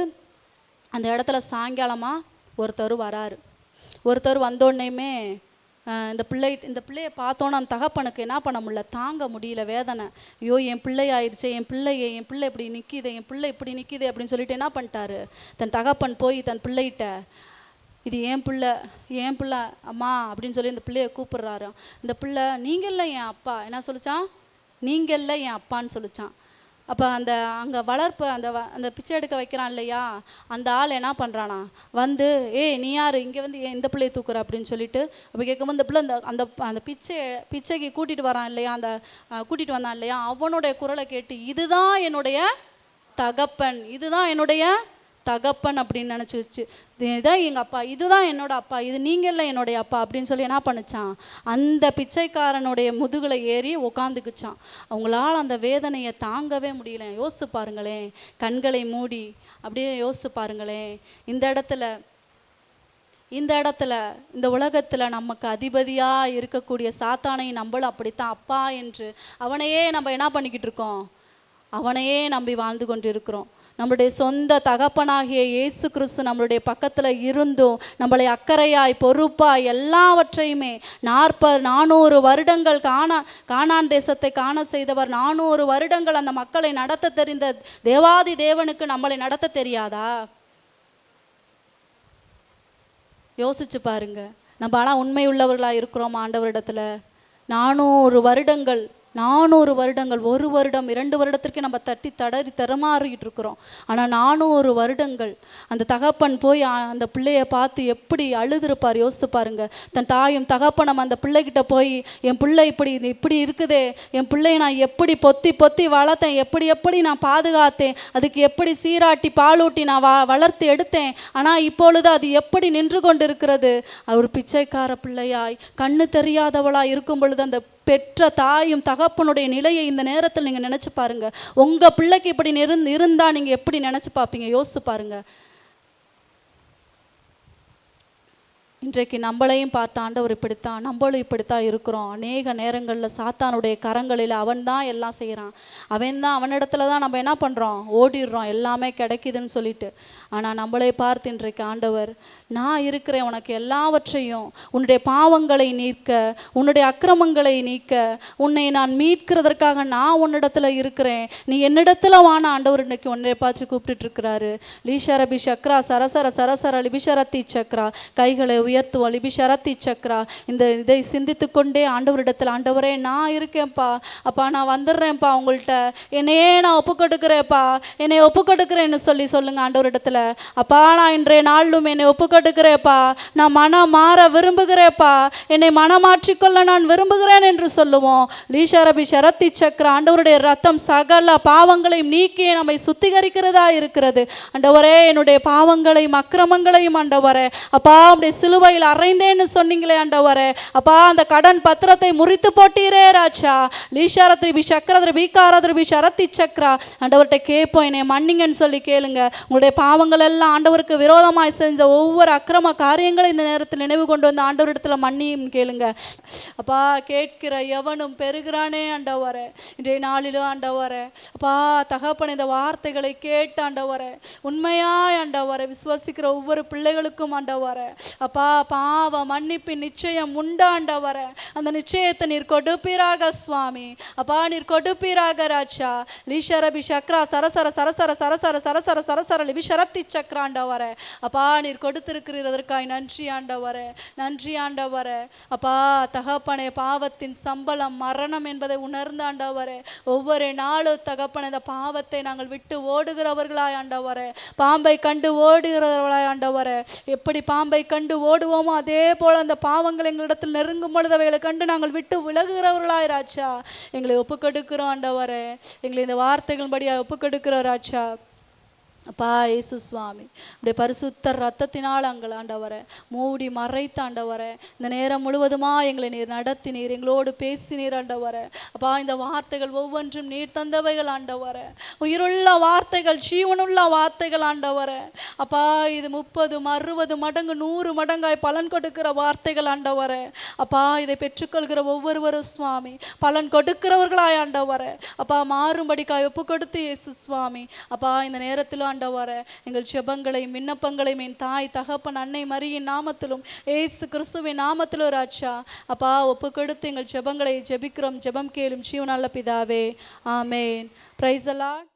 அந்த இடத்துல சாயங்காலமாக ஒருத்தர் வராரு. ஒருத்தர் வந்தோடனேயுமே இந்த பிள்ளையை பார்த்தோன்னே அந்த தகப்பனுக்கு என்ன பண்ண முடியல, தாங்க முடியல வேதனை. ஐயோ என் பிள்ளை ஆயிடுச்சே, என் பிள்ளை இப்படி நிற்கிது, என் பிள்ளை இப்படி நிற்கிது அப்படின்னு சொல்லிட்டு என்ன பண்ணிட்டாரு, தன் தகப்பன் போய் தன் பிள்ளைகிட்ட இது என் பிள்ளை அம்மா அப்படின்னு சொல்லி இந்த பிள்ளையை கூப்பிட்றாரு. இந்த பிள்ளை நீங்கள்ல என் அப்பா என்ன சொல்லிச்சான், நீங்கள்ல என் அப்பான்னு சொல்லிச்சான். அப்போ அங்கே வளர்ப்பு அந்த பிச்சை எடுக்க வைக்கிறான் இல்லையா, அந்த ஆள் என்ன பண்ணுறானா வந்து, நீ யார் இங்கே வந்து இந்த பிள்ளையை தூக்குற அப்படின்னு சொல்லிட்டு அப்போ கேட்கும்போது இந்த பிள்ளை அந்த பிச்சைக்கு கூட்டிகிட்டு வரான் இல்லையா, கூட்டிகிட்டு வந்தான் இல்லையா, அவனுடைய குரலை கேட்டு இதுதான் என்னுடைய தகப்பன், இதுதான் என்னுடைய தகப்பன் அப்படின்னு நினச்சிச்சு. இதுதான் எங்கள் அப்பா, இதுதான் என்னோட அப்பா, இது நீங்கள்ல என்னுடைய அப்பா அப்படின்னு சொல்லி என்ன பண்ணிச்சான், அந்த பிச்சைக்காரனுடைய முதுகில் ஏறி உக்காந்துக்குச்சான். அவங்களால அந்த வேதனையை தாங்கவே முடியல. யோசித்து பாருங்களேன், கண்களை மூடி அப்படியே யோசித்து பாருங்களேன். இந்த இடத்துல இந்த உலகத்தில் நமக்கு அதிபதியாக இருக்கக்கூடிய சாத்தானை நம்மளும் அப்படித்தான் அப்பா என்று அவனையே நம்ம என்ன பண்ணிக்கிட்டு இருக்கோம், அவனையே நம்பி வாழ்ந்து கொண்டு இருக்கிறோம். நம்மளுடைய சொந்த தகப்பனாகிய இயேசு கிறிஸ்து நம்மளுடைய பக்கத்தில் இருந்தும் நம்மளை அக்கறையாய் பொறுப்பாய் எல்லாவற்றையுமே 400 வருடங்கள் கானான் தேசத்தை காண செய்தவர், 400 வருடங்கள் அந்த மக்களை நடத்த தெரிந்த தேவாதி தேவனுக்கு நம்மளை நடத்த தெரியாதா? யோசிச்சு பாருங்க. நம்ம ஆனால் உண்மை உள்ளவர்களாக இருக்கிறோம் ஆண்டவரிடத்துல. 400 வருடங்கள் 1 வருடம் 2 வருடத்திற்கு நம்ம தடறி தரமாறிக்கிட்டு இருக்கிறோம். ஆனால் 400 வருடங்கள் அந்த தகப்பன் போய் அந்த பிள்ளைய பார்த்து எப்படி அழுதுருப்பார் யோசித்து பாருங்க. தன் தாயும் தகப்பனும் அந்த பிள்ளைகிட்ட போய் என் பிள்ளை இப்படி இருக்குதே, என் பிள்ளையை நான் எப்படி பொத்தி வளர்த்தேன், எப்படி நான் பாதுகாத்தேன், அதுக்கு எப்படி சீராட்டி பாலூட்டி நான் வளர்த்து எடுத்தேன், ஆனால் இப்பொழுது அது எப்படி நின்று கொண்டு இருக்கிறது. ஒரு பிச்சைக்கார பிள்ளையாய் கண்ணு தெரியாதவளாய் இருக்கும் பொழுது அந்த பெற்ற தாயும் தகப்பனுடைய நிலையை இந்த நேரத்தில் நீங்கள் நினச்சி பாருங்க. உங்கள் பிள்ளைக்கு இப்படி இருந்தால் நீங்கள் எப்படி நினச்சி பார்ப்பீங்க, யோசித்து பாருங்க. இன்றைக்கு நம்மளையும் பார்த்த ஆண்டவர் இப்படித்தான், நம்மளும் இப்படித்தான் இருக்கிறோம். அநேக நேரங்களில் சாத்தானுடைய கரங்களில் அவன் தான் எல்லாம் செய்கிறான். அவனிடத்துல தான் நம்ம என்ன பண்ணுறோம், ஓடிடுறோம் எல்லாமே கிடைக்குதுன்னு சொல்லிட்டு. ஆனால் நம்மளை பார்த்து இன்றைக்கு ஆண்டவர், நான் இருக்கிறேன் உனக்கு எல்லாவற்றையும், உன்னுடைய பாவங்களை நீக்க, உன்னுடைய அக்கிரமங்களை நீக்க, உன்னை நான் மீட்கிறதற்காக நான் உன்னிடத்துல இருக்கிறேன், நீ என்னிடத்துல வான ஆண்டவர் இன்னைக்கு உன்னை பார்த்து கூப்பிட்டு இருக்கிறாரு. லீஷரபி சக்ரா சரசர லிபிஷரத்தி சக்ரா, கைகளை உயர்த்துவோம். லிபிஷரத்தி சக்ரா. இதை சிந்தித்து கொண்டே ஆண்டவரிடத்தில், ஆண்டவரே நான் இருக்கேன்ப்பா, அப்பா நான் வந்துடுறேன்ப்பா, உங்கள்கிட்ட என்னையே நான் ஒப்புக்கொடுக்குறேன்ப்பா, என்னை ஒப்புக்கொடுக்குறேன்னு சொல்லுங்க ஆண்டவரிடத்துல. அப்பா நான் இன்றைய நாளும் என்னை ஒப்புக்கொடுக்கிறேப்பா, நான் மனம் மாற விரும்புகிறேப்பா, என்னை மனமாற்றிக்கொள்ள நான் விரும்புகிறேன் என்று சொல்லுவோம். லீஷரபி ஷரத்தி சக்ரா. ஆண்டவருடைய ரத்தம் சகல பாவங்களையும் நீக்கி நம்மை சுத்திகரிக்கிறதா இருக்கிறது. ஆண்டவரே என்னுடைய பாவங்களையும் அக்கிரமங்களையும் ஆண்டவரே அப்பா உடைய சிலுவை முள்ளாயில் அறைந்தேன்னு சொன்னீங்களே ஆண்டவரே. அப்பா அந்த கடன் பத்திரத்தை முறித்து போட்டீரே ராஜா. லீஷாரத்ரிபி சக்கரத்ரிபி காரத்ரிபி சரத்தி சக்கரா. ஆண்டவர்கிட்ட கேட்போம், என்னை மன்னிங்கன்னு சொல்லி கேளுங்க. உங்களுடைய பாவங்கள் எல்லாம் ஆண்டவருக்கு விரோதமாய் செஞ்ச ஒவ்வொரு அக்கிரம காரியங்களை இந்த நேரத்தில் நினைவு கொண்டு வந்து ஆண்டவரிடத்துல மன்னியும் கேளுங்க. அப்பா கேட்கிற எவனும் பெறுகிறானே ஆண்டவரே. இன்றைய நாளிலும் ஆண்டவரே அப்பா தகப்பன் இந்த வார்த்தைகளை கேட்டு ஆண்டவரே உண்மையாய் ஆண்டவரே விசுவாசிக்கிற ஒவ்வொரு பிள்ளைகளுக்கும் ஆண்டவரே அப்பா பாவ மன்னிப்பின் நிச்சயம் உண்டு ஆண்டவரே. அந்த நிச்சயத்தை நீர் கொடுப்பீராக சுவாமி. அப்பா நீர் கொடுப்பீராக ராஜா. லீஷரபி சக்ரா சரசர சரசர சரசர சரசர சரசர லிபி சரத்தி சக்ரா ஆண்டவரே. அப்பா நீர் கொடுத்திருக்கிறதற்காய் நன்றி ஆண்டவரே, நன்றி ஆண்டவரே. அப்பா தகப்பனே பாவத்தின் சம்பளம் மரணம் என்பதை உணர்ந்த ஆண்டவரே ஒவ்வொரு நாளும் தகப்பனே இந்த பாவத்தை நாங்கள் விட்டு ஓடுகிறவர்களாய் ஆண்டவரே, பாம்பை கண்டு ஓடுகிறவர்களாய் ஆண்டவரே. எப்படி பாம்பை கண்டு ஓடுவோமோ அதே போல அந்த பாவங்கள் எங்களிடத்தில் நெருங்கும் பொழுது அவைகளை கண்டு நாங்கள் விட்டு விலகுகிறவர்களாய் ராஜா எங்களை ஒப்புக்கொடுக்கிறோம் ஆண்டவரே. எங்களை இந்த வார்த்தைகள் படியா ஒப்புக்கொடுக்கிறோம் ராஜா. அப்பா இயேசு சுவாமி அப்படியே பரிசுத்த ரத்தத்தினால் அங்கள் ஆண்டவரே மூடி மறைத்த ஆண்டவரே இந்த நேரம் முழுவதுமா எங்களை நீர் நடத்தினீர், எங்களோடு பேசினீர் ஆண்டவரே. அப்பா இந்த வார்த்தைகள் ஒவ்வொன்றும் நீர் தந்தவைகள் ஆண்டவரே, உயிருள்ள வார்த்தைகள், ஜீவனுள்ள வார்த்தைகள் ஆண்டவரே. அப்பா இது 30 60 மடங்கு 100 மடங்காய் பலன் கொடுக்கிற வார்த்தைகள் ஆண்டவரே. அப்பா இதை பெற்றுக்கொள்கிற ஒவ்வொருவரும் சுவாமி பலன் கொடுக்கிறவர்களாய் ஆண்டவரே அப்பா மாறும்படிக்காய் ஒப்பு கொடுத்து இயேசு சுவாமி. அப்பா இந்த நேரத்திலும் ஆண்டவரே எங்கள் ஜெபங்களையும் விண்ணப்பங்களையும் என் தாய் தகப்பன் அன்னை மரியின் நாமத்திலும் இயேசு கிறிஸ்துவின் நாமத்திலும் ராஜா அப்பா ஒப்பு கொடுத்து எங்கள் ஜெபங்களை ஜெபிக்கிறோம். ஜெபம் கேளும் ஜீவனுள்ள பிதாவே, ஆமேன். Price the Lord.